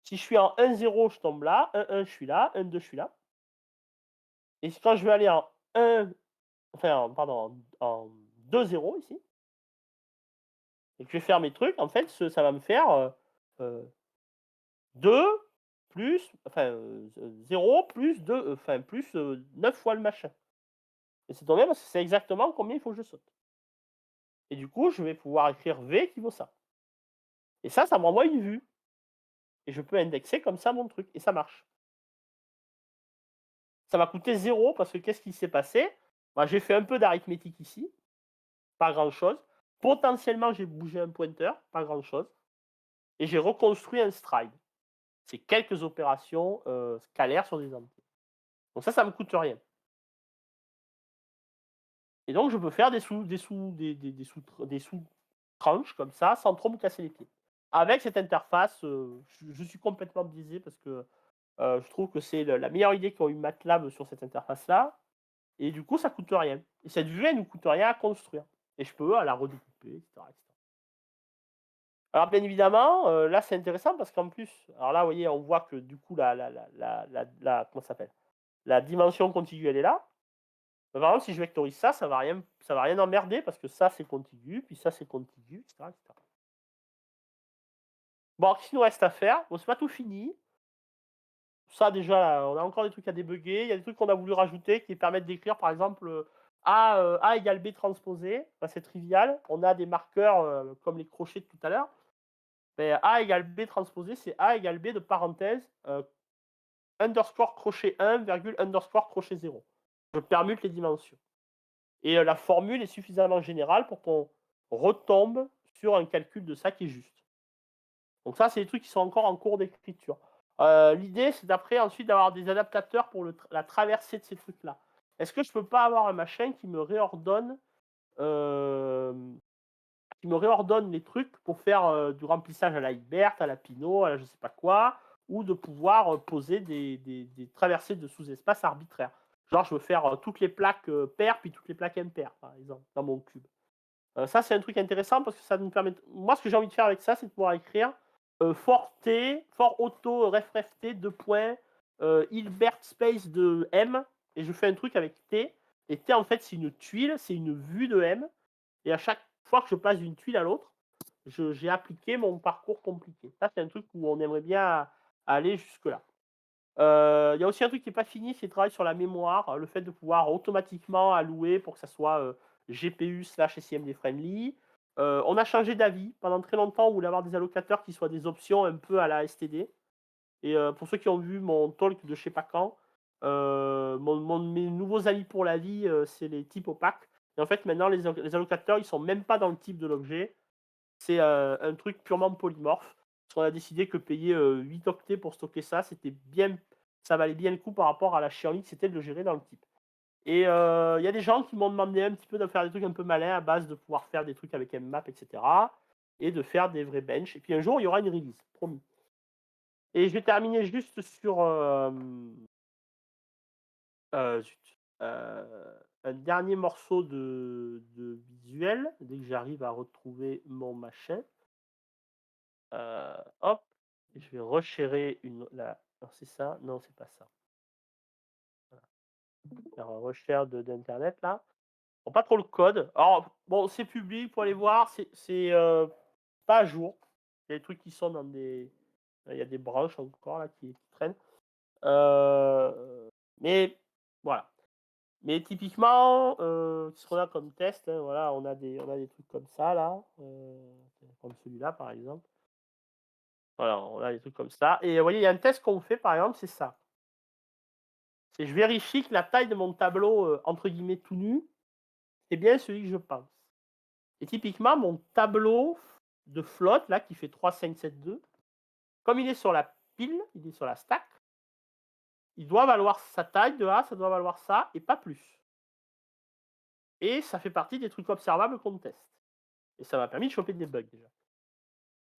Si je suis en 1, 0, je tombe là, 1, 1, je suis là, 1, 2, je suis là. Et quand je vais aller en 1, enfin, pardon, en 2, 0 ici, et que je vais faire mes trucs, en fait, ça va me faire 2 plus, enfin, 0 plus 2, enfin, plus 9 fois le machin. Et c'est tombé parce que c'est exactement combien il faut que je saute. Et du coup, je vais pouvoir écrire V qui vaut ça. Et ça m'envoie une vue. Et je peux indexer comme ça mon truc. Et ça marche. Ça m'a coûté 0 parce que qu'est-ce qui s'est passé? Bah, j'ai fait un peu d'arithmétique ici. Pas grand-chose. Potentiellement, j'ai bougé un pointeur. Pas grand-chose. Et j'ai reconstruit un stride. C'est quelques opérations scalaires sur des entiers. Donc ça me coûte rien. Et donc, je peux faire des sous-tranches comme ça sans trop me casser les pieds. Avec cette interface, je suis complètement biaisé parce que je trouve que c'est la meilleure idée qu'ont eu MATLAB sur cette interface-là. Et du coup, ça coûte rien. Et cette vue, elle ne coûte rien à construire. Et je peux la redécouper, etc., etc. Alors, bien évidemment, là, c'est intéressant parce qu'en plus, alors là, vous voyez, on voit que du coup, comment ça s'appelle? La dimension contiguë, elle est là. Par exemple, si je vectorise ça, ça va rien emmerder parce que ça, c'est contigu, puis ça, c'est contigu, etc., etc. Bon, qu'est-ce qu'il nous reste à faire? Bon, c'est pas tout fini. Ça déjà, on a encore des trucs à débugger. Il y a des trucs qu'on a voulu rajouter qui permettent d'écrire par exemple, A égale B transposé. Bah, c'est trivial. On a des marqueurs, comme les crochets de tout à l'heure. Mais A égale B transposé, c'est A égale B de parenthèse, underscore crochet 1, virgule, underscore crochet 0. Je permute les dimensions. Et la formule est suffisamment générale pour qu'on retombe sur un calcul de ça qui est juste. Donc ça, c'est des trucs qui sont encore en cours d'écriture. L'idée, c'est d'après ensuite d'avoir des adaptateurs pour la traversée de ces trucs-là. Est-ce que je peux pas avoir un machin qui me réordonne les trucs pour faire du remplissage à la Hilbert, à la Pinot, à la je sais pas quoi, ou de pouvoir poser des traversées de sous-espace arbitraires. Genre, je veux faire toutes les plaques paires puis toutes les plaques impaires, par exemple, dans mon cube. Ça, c'est un truc intéressant parce que ça nous permet. Moi, ce que j'ai envie de faire avec ça, c'est de pouvoir écrire for T, for auto ref T, 2 points, Hilbert space de M, et je fais un truc avec T. Et T, en fait, c'est une tuile, c'est une vue de M. Et à chaque fois que je passe d'une tuile à l'autre, j'ai appliqué mon parcours compliqué. Ça, c'est un truc où on aimerait bien aller jusque-là. Il y a aussi un truc qui n'est pas fini, c'est le travail sur la mémoire, le fait de pouvoir automatiquement allouer pour que ça soit GPU/SMD friendly. On a changé d'avis. Pendant très longtemps, on voulait avoir des allocateurs qui soient des options un peu à la STD. Et pour ceux qui ont vu mon talk de je sais pas quand, mes nouveaux amis pour la vie, c'est les types opaques. Et en fait, maintenant, les allocateurs, ils sont même pas dans le type de l'objet. C'est un truc purement polymorphe. Parce qu'on a décidé que payer 8 octets pour stocker ça, ça valait bien le coup par rapport à la chienlit que c'était de le gérer dans le type. Et il y a des gens qui m'ont demandé un petit peu de faire des trucs un peu malins à base de pouvoir faire des trucs avec mmap, etc. Et de faire des vrais benches. Et puis un jour, il y aura une release, promis. Et je vais terminer juste sur zut, un dernier morceau de visuel, dès que j'arrive à retrouver mon machin. Hop, je vais resharer alors c'est ça? Non, c'est pas ça. Voilà. Faire un reshare d'internet là. Bon, pas trop le code. Alors, bon, c'est public, pour aller voir, c'est pas à jour. Il y a des trucs qui sont dans des. Il y a des branches encore là qui traînent. Mais voilà. Mais typiquement, ce qu'on a comme test, hein, voilà, on a des trucs comme ça là, comme celui-là par exemple. Voilà, on a des trucs comme ça. Et vous voyez, il y a un test qu'on fait par exemple, c'est ça. C'est je vérifie que la taille de mon tableau entre guillemets tout nu, c'est bien celui que je pense. Et typiquement, mon tableau de flotte là qui fait 3, 5, 7, 2, comme il est sur la pile, il est sur la stack, il doit valoir sa taille de A, ça doit valoir ça et pas plus. Et ça fait partie des trucs observables qu'on teste. Et ça m'a permis de choper des bugs déjà.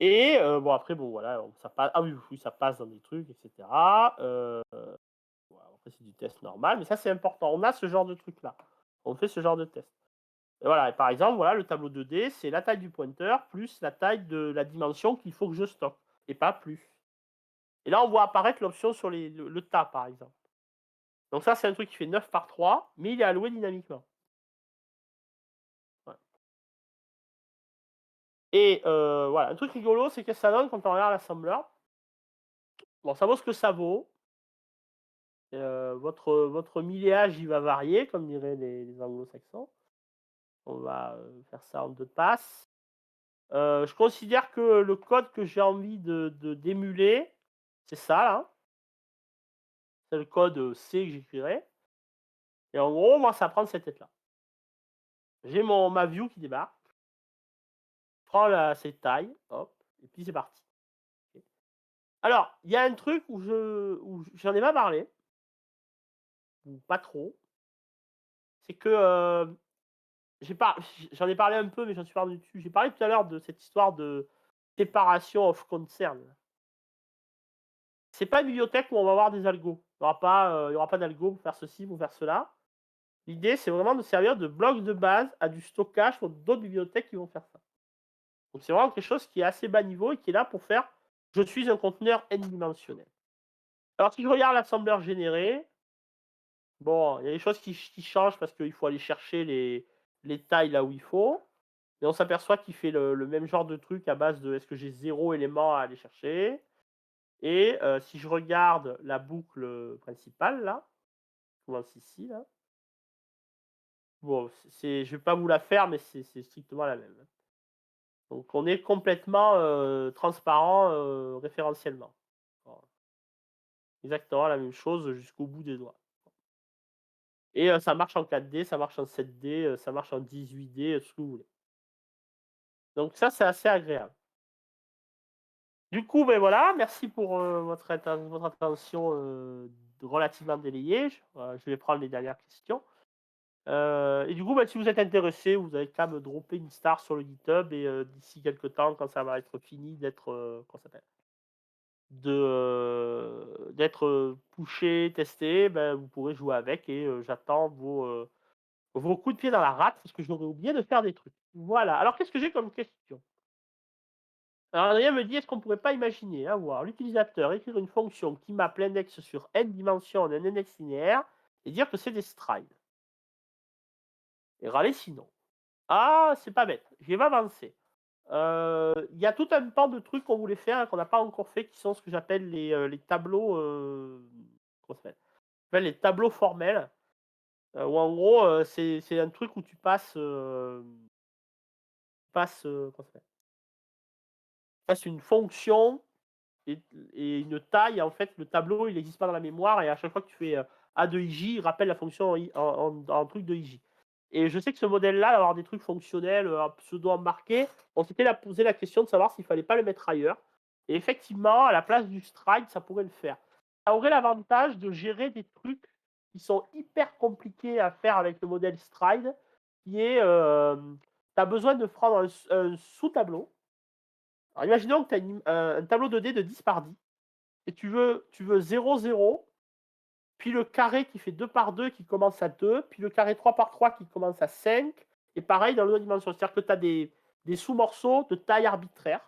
Et bon après bon voilà, ça passe. Ah oui, oui, ça passe dans des trucs, etc. Voilà, après c'est du test normal, mais ça c'est important. On a ce genre de truc là. On fait ce genre de test. Et voilà, et par exemple, voilà, le tableau 2D, c'est la taille du pointeur plus la taille de la dimension qu'il faut que je stocke, et pas plus. Et là, on voit apparaître l'option sur le tas, par exemple. Donc ça, c'est un truc qui fait 9 par 3, mais il est alloué dynamiquement. Ouais. Et voilà, un truc rigolo, c'est que ça donne quand on regarde l'assembleur. Bon, ça vaut ce que ça vaut. Votre milléage, il va varier, comme diraient les anglo-saxons. On va faire ça en 2 passes. Je considère que le code que j'ai envie d'émuler, c'est ça là. C'est le code C que j'écrirai. Et en gros, moi, ça prend cette tête-là. J'ai ma view qui débarque. Je prends cette taille, hop, et puis c'est parti. Okay. Alors, il y a un truc où j'en ai pas parlé, ou pas trop. C'est que j'en ai parlé un peu, mais j'en suis parlé dessus. J'ai parlé tout à l'heure de cette histoire de séparation of concern. C'est pas une bibliothèque où on va avoir des algos. Il n'y aura pas d'algo pour faire ceci, pour faire cela. L'idée, c'est vraiment de servir de bloc de base à du stockage pour d'autres bibliothèques qui vont faire ça. Donc c'est vraiment quelque chose qui est assez bas niveau et qui est là pour faire je suis un conteneur n-dimensionnel. Alors si je regarde l'assembleur généré, bon, il y a des choses qui changent parce qu'il faut aller chercher les tailles là où il faut. mais on s'aperçoit qu'il fait le même genre de truc à base de est-ce que j'ai 0 élément à aller chercher et si je regarde la boucle, principale là, qui commence ici là, bon, je vais pas vous la faire, mais c'est strictement la même, hein. Donc on est complètement, transparent, référentiellement. Voilà. Exactement la même chose jusqu'au bout des doigts et ça marche en 4D, ça marche en 7D, ça marche en 18D, tout ce que vous voulez. Donc ça, c'est assez agréable. Du coup, ben voilà, merci pour, votre attention, relativement délayée. Je vais prendre les dernières questions. Et du coup, bah, si vous êtes intéressé, vous avez qu'à me dropper une star sur le GitHub et d'ici quelques temps, quand ça va être fini d'être, comment ça s'appelle? D'être, pushé, testé, ben, vous pourrez jouer avec et j'attends vos coups de pied dans la rate parce que j'aurais oublié de faire des trucs. Voilà. Alors qu'est-ce que j'ai comme question? Alors Adrien me dit: «Est-ce qu'on pourrait pas imaginer avoir l'utilisateur écrire une fonction qui mappe l'index sur n dimensions en un index linéaire et dire que c'est des strides?» Et râler sinon. Ah, c'est pas bête, je vais m'avancer. Il y a tout un pan de trucs qu'on voulait faire et qu'on n'a pas encore fait, qui sont ce que j'appelle les tableaux, comment ça s'appelle? Ça s'appelle les tableaux formels, où en gros, c'est un truc où tu passes, comment ça s'appelle? Tu passes une fonction et une taille, en fait, le tableau, il n'existe pas dans la mémoire et à chaque fois que tu fais, A de IJ, il rappelle la fonction en truc de IJ. Et je sais que ce modèle-là, d'avoir des trucs fonctionnels, pseudo embarqués, on s'était posé la question de savoir s'il fallait pas le mettre ailleurs. Et effectivement, à la place du stride, ça pourrait le faire. Ça aurait l'avantage de gérer des trucs qui sont hyper compliqués à faire avec le modèle stride, qui est, tu as besoin de prendre un sous-tableau. Alors imaginons que tu as un tableau 2D de 10 par 10 et tu veux 0, 0, puis le carré qui fait 2 par 2 qui commence à 2, puis le carré 3 par 3 qui commence à 5, et pareil dans l'autre dimension. C'est-à-dire que tu as des sous-morceaux de taille arbitraire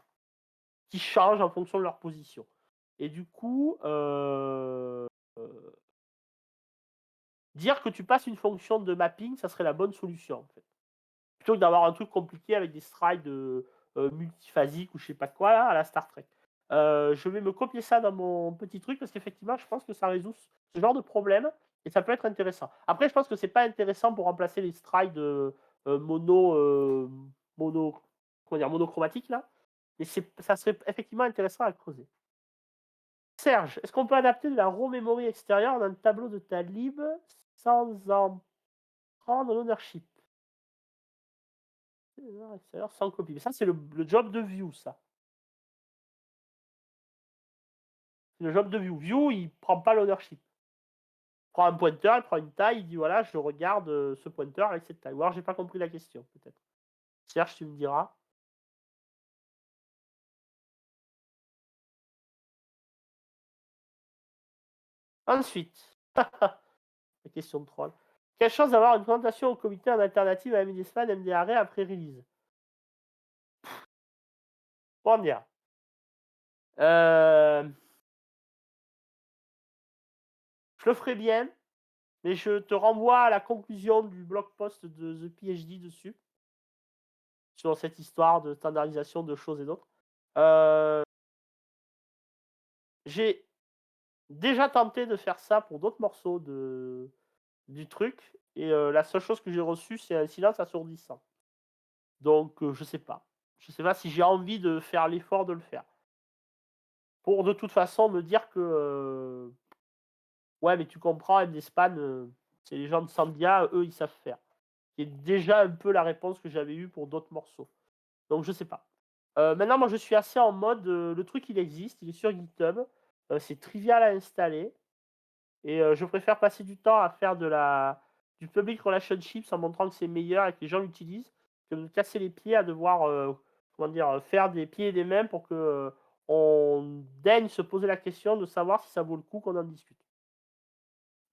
qui changent en fonction de leur position. Et du coup, dire que tu passes une fonction de mapping, ça serait la bonne solution en fait. Plutôt que d'avoir un truc compliqué avec des strides multiphasiques ou je sais pas quoi là, à la Star Trek. Je vais me copier ça dans mon petit truc parce qu'effectivement, je pense que ça résout ce genre de problème et ça peut être intéressant. Après, je pense que c'est pas intéressant pour remplacer les strides mono, comment dire, monochromatiques là, mais ça serait effectivement intéressant à creuser. Serge, est-ce qu'on peut adapter de la raw memory extérieure dans un tableau de ta lib sans en prendre l'ownership? Extérieur sans copie. Mais ça, c'est le job de view, ça. C'est le job de view. View, il prend pas l'ownership. Il prend un pointeur, il prend une taille, il dit voilà, je regarde ce pointeur avec cette taille. Ou alors, j'ai pas compris la question, peut-être. Serge, tu me diras. Ensuite, la question de troll. Quelle chance d'avoir une présentation au comité en alternative à MDSpan, MDRE après release? Bon, dire. Je le ferai bien, mais je te renvoie à la conclusion du blog post de The PhD dessus, sur cette histoire de standardisation de choses et d'autres. J'ai déjà tenté de faire ça pour d'autres morceaux du truc et la seule chose que j'ai reçue, c'est un silence assourdissant. Donc je sais pas. Je sais pas si j'ai envie de faire l'effort de le faire. Pour de toute façon me dire que, ouais, mais tu comprends, MDSpan, c'est les gens de Sandia, eux, ils savent faire. C'est déjà un peu la réponse que j'avais eue pour d'autres morceaux. Donc je sais pas. Maintenant, moi, je suis assez en mode, le truc, il existe, il est sur GitHub, c'est trivial à installer. Et je préfère passer du temps à faire du public relationships en montrant que c'est meilleur et que les gens l'utilisent, que de me casser les pieds à devoir, comment dire, faire des pieds et des mains pour que, on daigne se poser la question de savoir si ça vaut le coup qu'on en discute.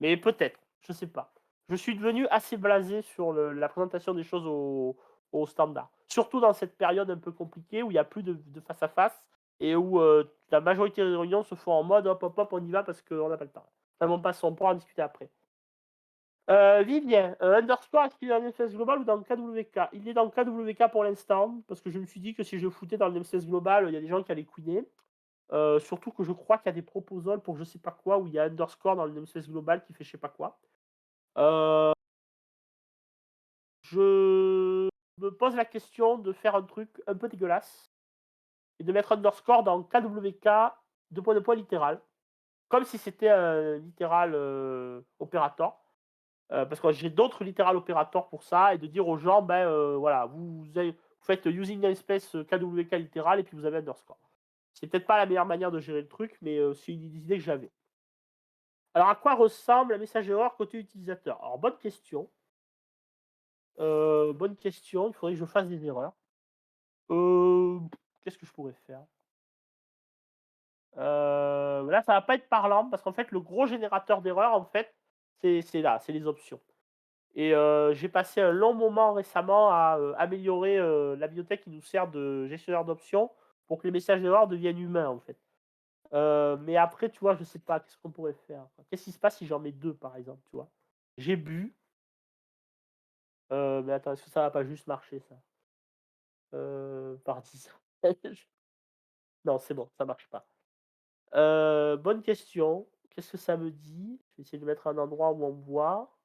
Mais peut-être, je sais pas. Je suis devenu assez blasé sur la présentation des choses au standard. Surtout dans cette période un peu compliquée où il y a plus de face à face et où, la majorité des réunions se font en mode: «Hop, hop, hop, on y va parce qu'on n'a pas le temps». Enfin bon, passons, on pourra en discuter après. Vivien, underscore, est-ce qu'il est dans le namespace global ou dans le KWK? Il est dans le KWK pour l'instant, parce que je me suis dit que si je foutais dans le namespace global, il y a des gens qui allaient queener. Surtout que je crois qu'il y a des proposals pour je sais pas quoi, où il y a underscore dans le namespace global qui fait je sais pas quoi. Je me pose la question de faire un truc un peu dégueulasse et de mettre underscore dans KWK littéral, comme si c'était un littéral opérateur. Parce que j'ai d'autres littéral opérateurs pour ça, et de dire aux gens, ben voilà, vous faites using namespace KWK littéral et puis vous avez underscore. C'est peut-être pas la meilleure manière de gérer le truc, mais c'est une idée que j'avais. Alors, à quoi ressemble un message erreur côté utilisateur? Alors, bonne question. Bonne question. Il faudrait que je fasse des erreurs. Qu'est-ce que je pourrais faire? Là, ça va pas être parlant parce qu'en fait, le gros générateur d'erreurs, en fait, c'est là, c'est les options. Et j'ai passé un long moment récemment à améliorer la bibliothèque qui nous sert de gestionnaire d'options pour que les messages d'erreur deviennent humains, en fait. Mais après, tu vois, je sais pas, qu'est-ce qu'on pourrait faire? Qu'est-ce qui se passe si j'en mets deux, par exemple, tu vois? J'ai bu. Mais attends, est-ce que ça va pas juste marcher, ça? Par 10. Non, c'est bon, ça marche pas. Bonne question. Qu'est-ce que ça me dit? Je vais essayer de mettre un endroit où on me voit.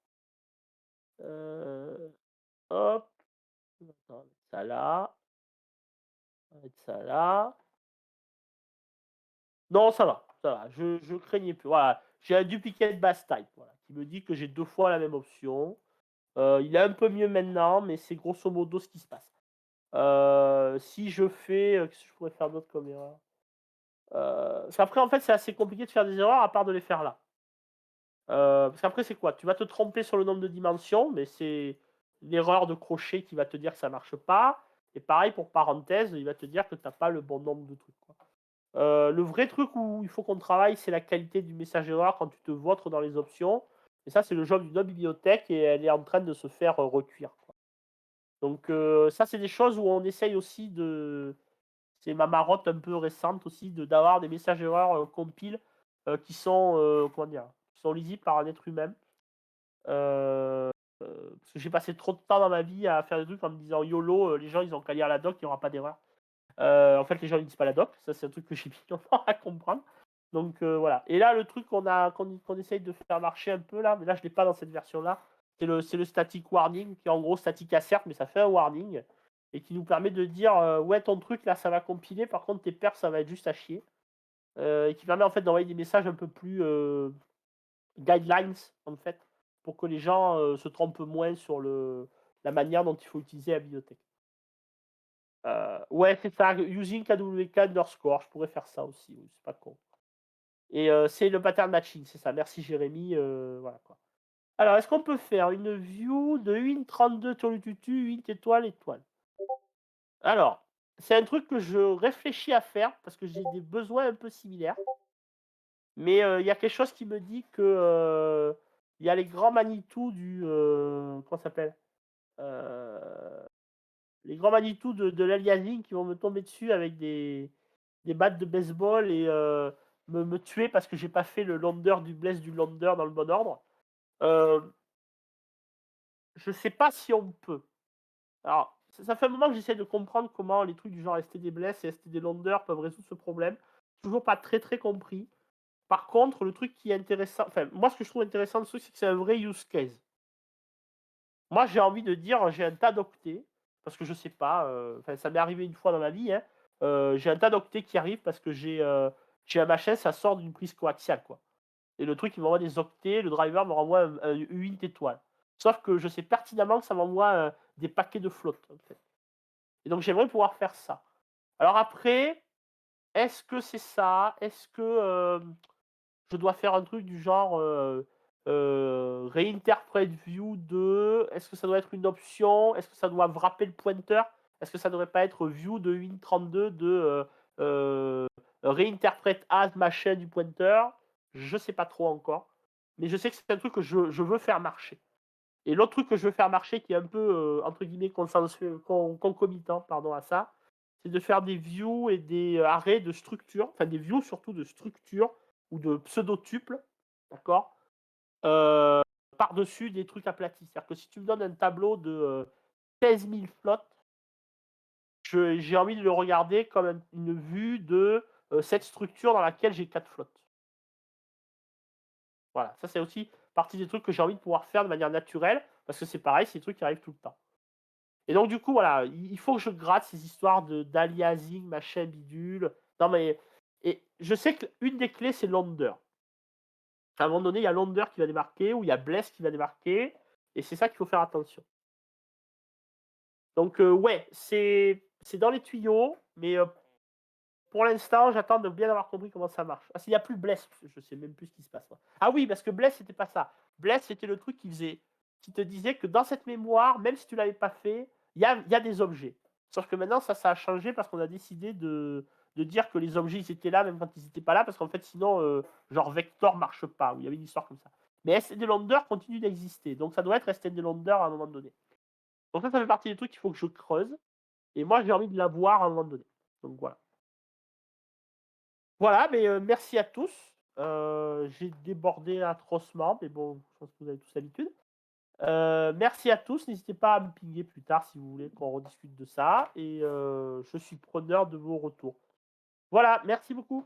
Hop. Attends, on va mettre ça là. On va mettre ça là. Non, ça va, ça va. Je craignais plus. Voilà, j'ai un duplicate base type, voilà, qui me dit que j'ai 2 fois la même option. Il est un peu mieux maintenant, mais c'est grosso modo ce qui se passe. Si je fais, qu'est-ce que je pourrais faire d'autre comme erreur? Parce qu'après, en fait, c'est assez compliqué de faire des erreurs à part de les faire là. Parce qu'après, c'est quoi? Tu vas te tromper sur le nombre de dimensions, mais c'est l'erreur de crochet qui va te dire que ça marche pas. Et pareil pour parenthèse, il va te dire que tu as pas le bon nombre de trucs, quoi. Le vrai truc où il faut qu'on travaille, c'est la qualité du message erreur quand tu te vôtres dans les options. Et ça, c'est le job d'une autre bibliothèque et elle est en train de se faire recuire, quoi. Donc ça, c'est des choses où on essaye aussi de. C'est ma marotte un peu récente aussi d'avoir des messages erreurs compile qui sont comment dire, qui sont lisibles par un être humain. Parce que j'ai passé trop de temps dans ma vie à faire des trucs en me disant YOLO, les gens ils ont qu'à lire la doc, il n'y aura pas d'erreur. En fait, les gens ils lisent pas la doc, ça c'est un truc que j'ai mis longtemps à comprendre. Donc voilà. Et là, le truc qu'on essaye de faire marcher un peu là, mais là je l'ai pas dans cette version-là, c'est le static warning, qui est en gros static assert, mais ça fait un warning, et qui nous permet de dire ouais, ton truc là ça va compiler, par contre tes perfs ça va être juste à chier. Et qui permet en fait d'envoyer des messages un peu plus guidelines en fait, pour que les gens se trompent moins sur la manière dont il faut utiliser la bibliothèque. Ouais, c'est ça, using KWK underscore, je pourrais faire ça aussi, oui, c'est pas con. Et c'est le pattern matching, c'est ça. Merci Jérémy, voilà quoi. Alors, est-ce qu'on peut faire une view de Win32 Tolututu, 8 étoiles, étoiles? Alors, c'est un truc que je réfléchis à faire parce que j'ai des besoins un peu similaires. Mais il y a quelque chose qui me dit que il y a les grands Manitou du comment ça s'appelle? Les grands Manitou de l'aliasing qui vont me tomber dessus avec des battes de baseball et me tuer parce que j'ai pas fait le lander du bless du lander dans le bon ordre. Je sais pas si on peut. Alors, ça fait un moment que j'essaie de comprendre comment les trucs du genre ST des bless et ST des landers peuvent résoudre ce problème. Toujours pas très très compris. Par contre, le truc qui est intéressant, enfin, moi ce que je trouve intéressant de ce truc, c'est que c'est un vrai use case. Moi, j'ai envie de dire, j'ai un tas d'octets, parce que je sais pas, enfin, ça m'est arrivé une fois dans ma vie, hein, j'ai un tas d'octets qui arrivent parce que j'ai un machin, ça sort d'une prise coaxiale, quoi. Et le truc, il m'envoie des octets, le driver me renvoie un 8 étoiles. Sauf que je sais pertinemment que ça m'envoie des paquets de flotte, en fait. Et donc, j'aimerais pouvoir faire ça. Alors après, est-ce que c'est ça? Est-ce que je dois faire un truc du genre réinterpret view de. Est-ce que ça doit être une option? Est-ce que ça doit wrapper le pointeur? Est-ce que ça devrait pas être view de win32 de réinterprète as machin du pointeur? Je sais pas trop encore. Mais je sais que c'est un truc que je veux faire marcher. Et l'autre truc que je veux faire marcher, qui est un peu, entre guillemets, concomitant pardon, à ça, c'est de faire des views et des arrêts de structure, enfin des views surtout de structure ou de pseudo-tuples, d'accord? par-dessus des trucs aplatis. C'est-à-dire que si tu me donnes un tableau de 16 000 flottes, j'ai envie de le regarder comme une vue de cette structure dans laquelle j'ai 4 flottes. Voilà, ça c'est aussi partie des trucs que j'ai envie de pouvoir faire de manière naturelle, parce que c'est pareil, c'est des trucs qui arrivent tout le temps. Et donc du coup, voilà, il faut que je gratte ces histoires d'aliasing, machin, bidule. Non mais, et je sais qu'une des clés, c'est Londer. À un moment donné, il y a Londer qui va débarquer, ou il y a Bless qui va débarquer, et c'est ça qu'il faut faire attention. Donc ouais, c'est dans les tuyaux, mais pour l'instant, j'attends de bien avoir compris comment ça marche. Ah, s'il n'y a plus Bless, je sais même plus ce qui se passe. Moi. Ah oui, parce que Bless, c'était pas ça. Bless, c'était le truc qui te disait que dans cette mémoire, même si tu l'avais pas fait, il y a des objets. Sauf que maintenant, ça a changé parce qu'on a décidé de dire que les objets, ils étaient là même quand ils n'étaient pas là, parce qu'en fait, sinon, genre Vector marche pas, ou il y avait une histoire comme ça. Mais SND Lander continue d'exister, donc ça doit être SND Lander à un moment donné. Donc ça fait partie des trucs qu'il faut que je creuse, et moi, j'ai envie de l'avoir à un moment donné. Donc voilà. Voilà, mais merci à tous. J'ai débordé atrocement, mais bon, je pense que vous avez tous l'habitude. Merci à tous. N'hésitez pas à me pinguer plus tard si vous voulez qu'on rediscute de ça. Et je suis preneur de vos retours. Voilà, merci beaucoup.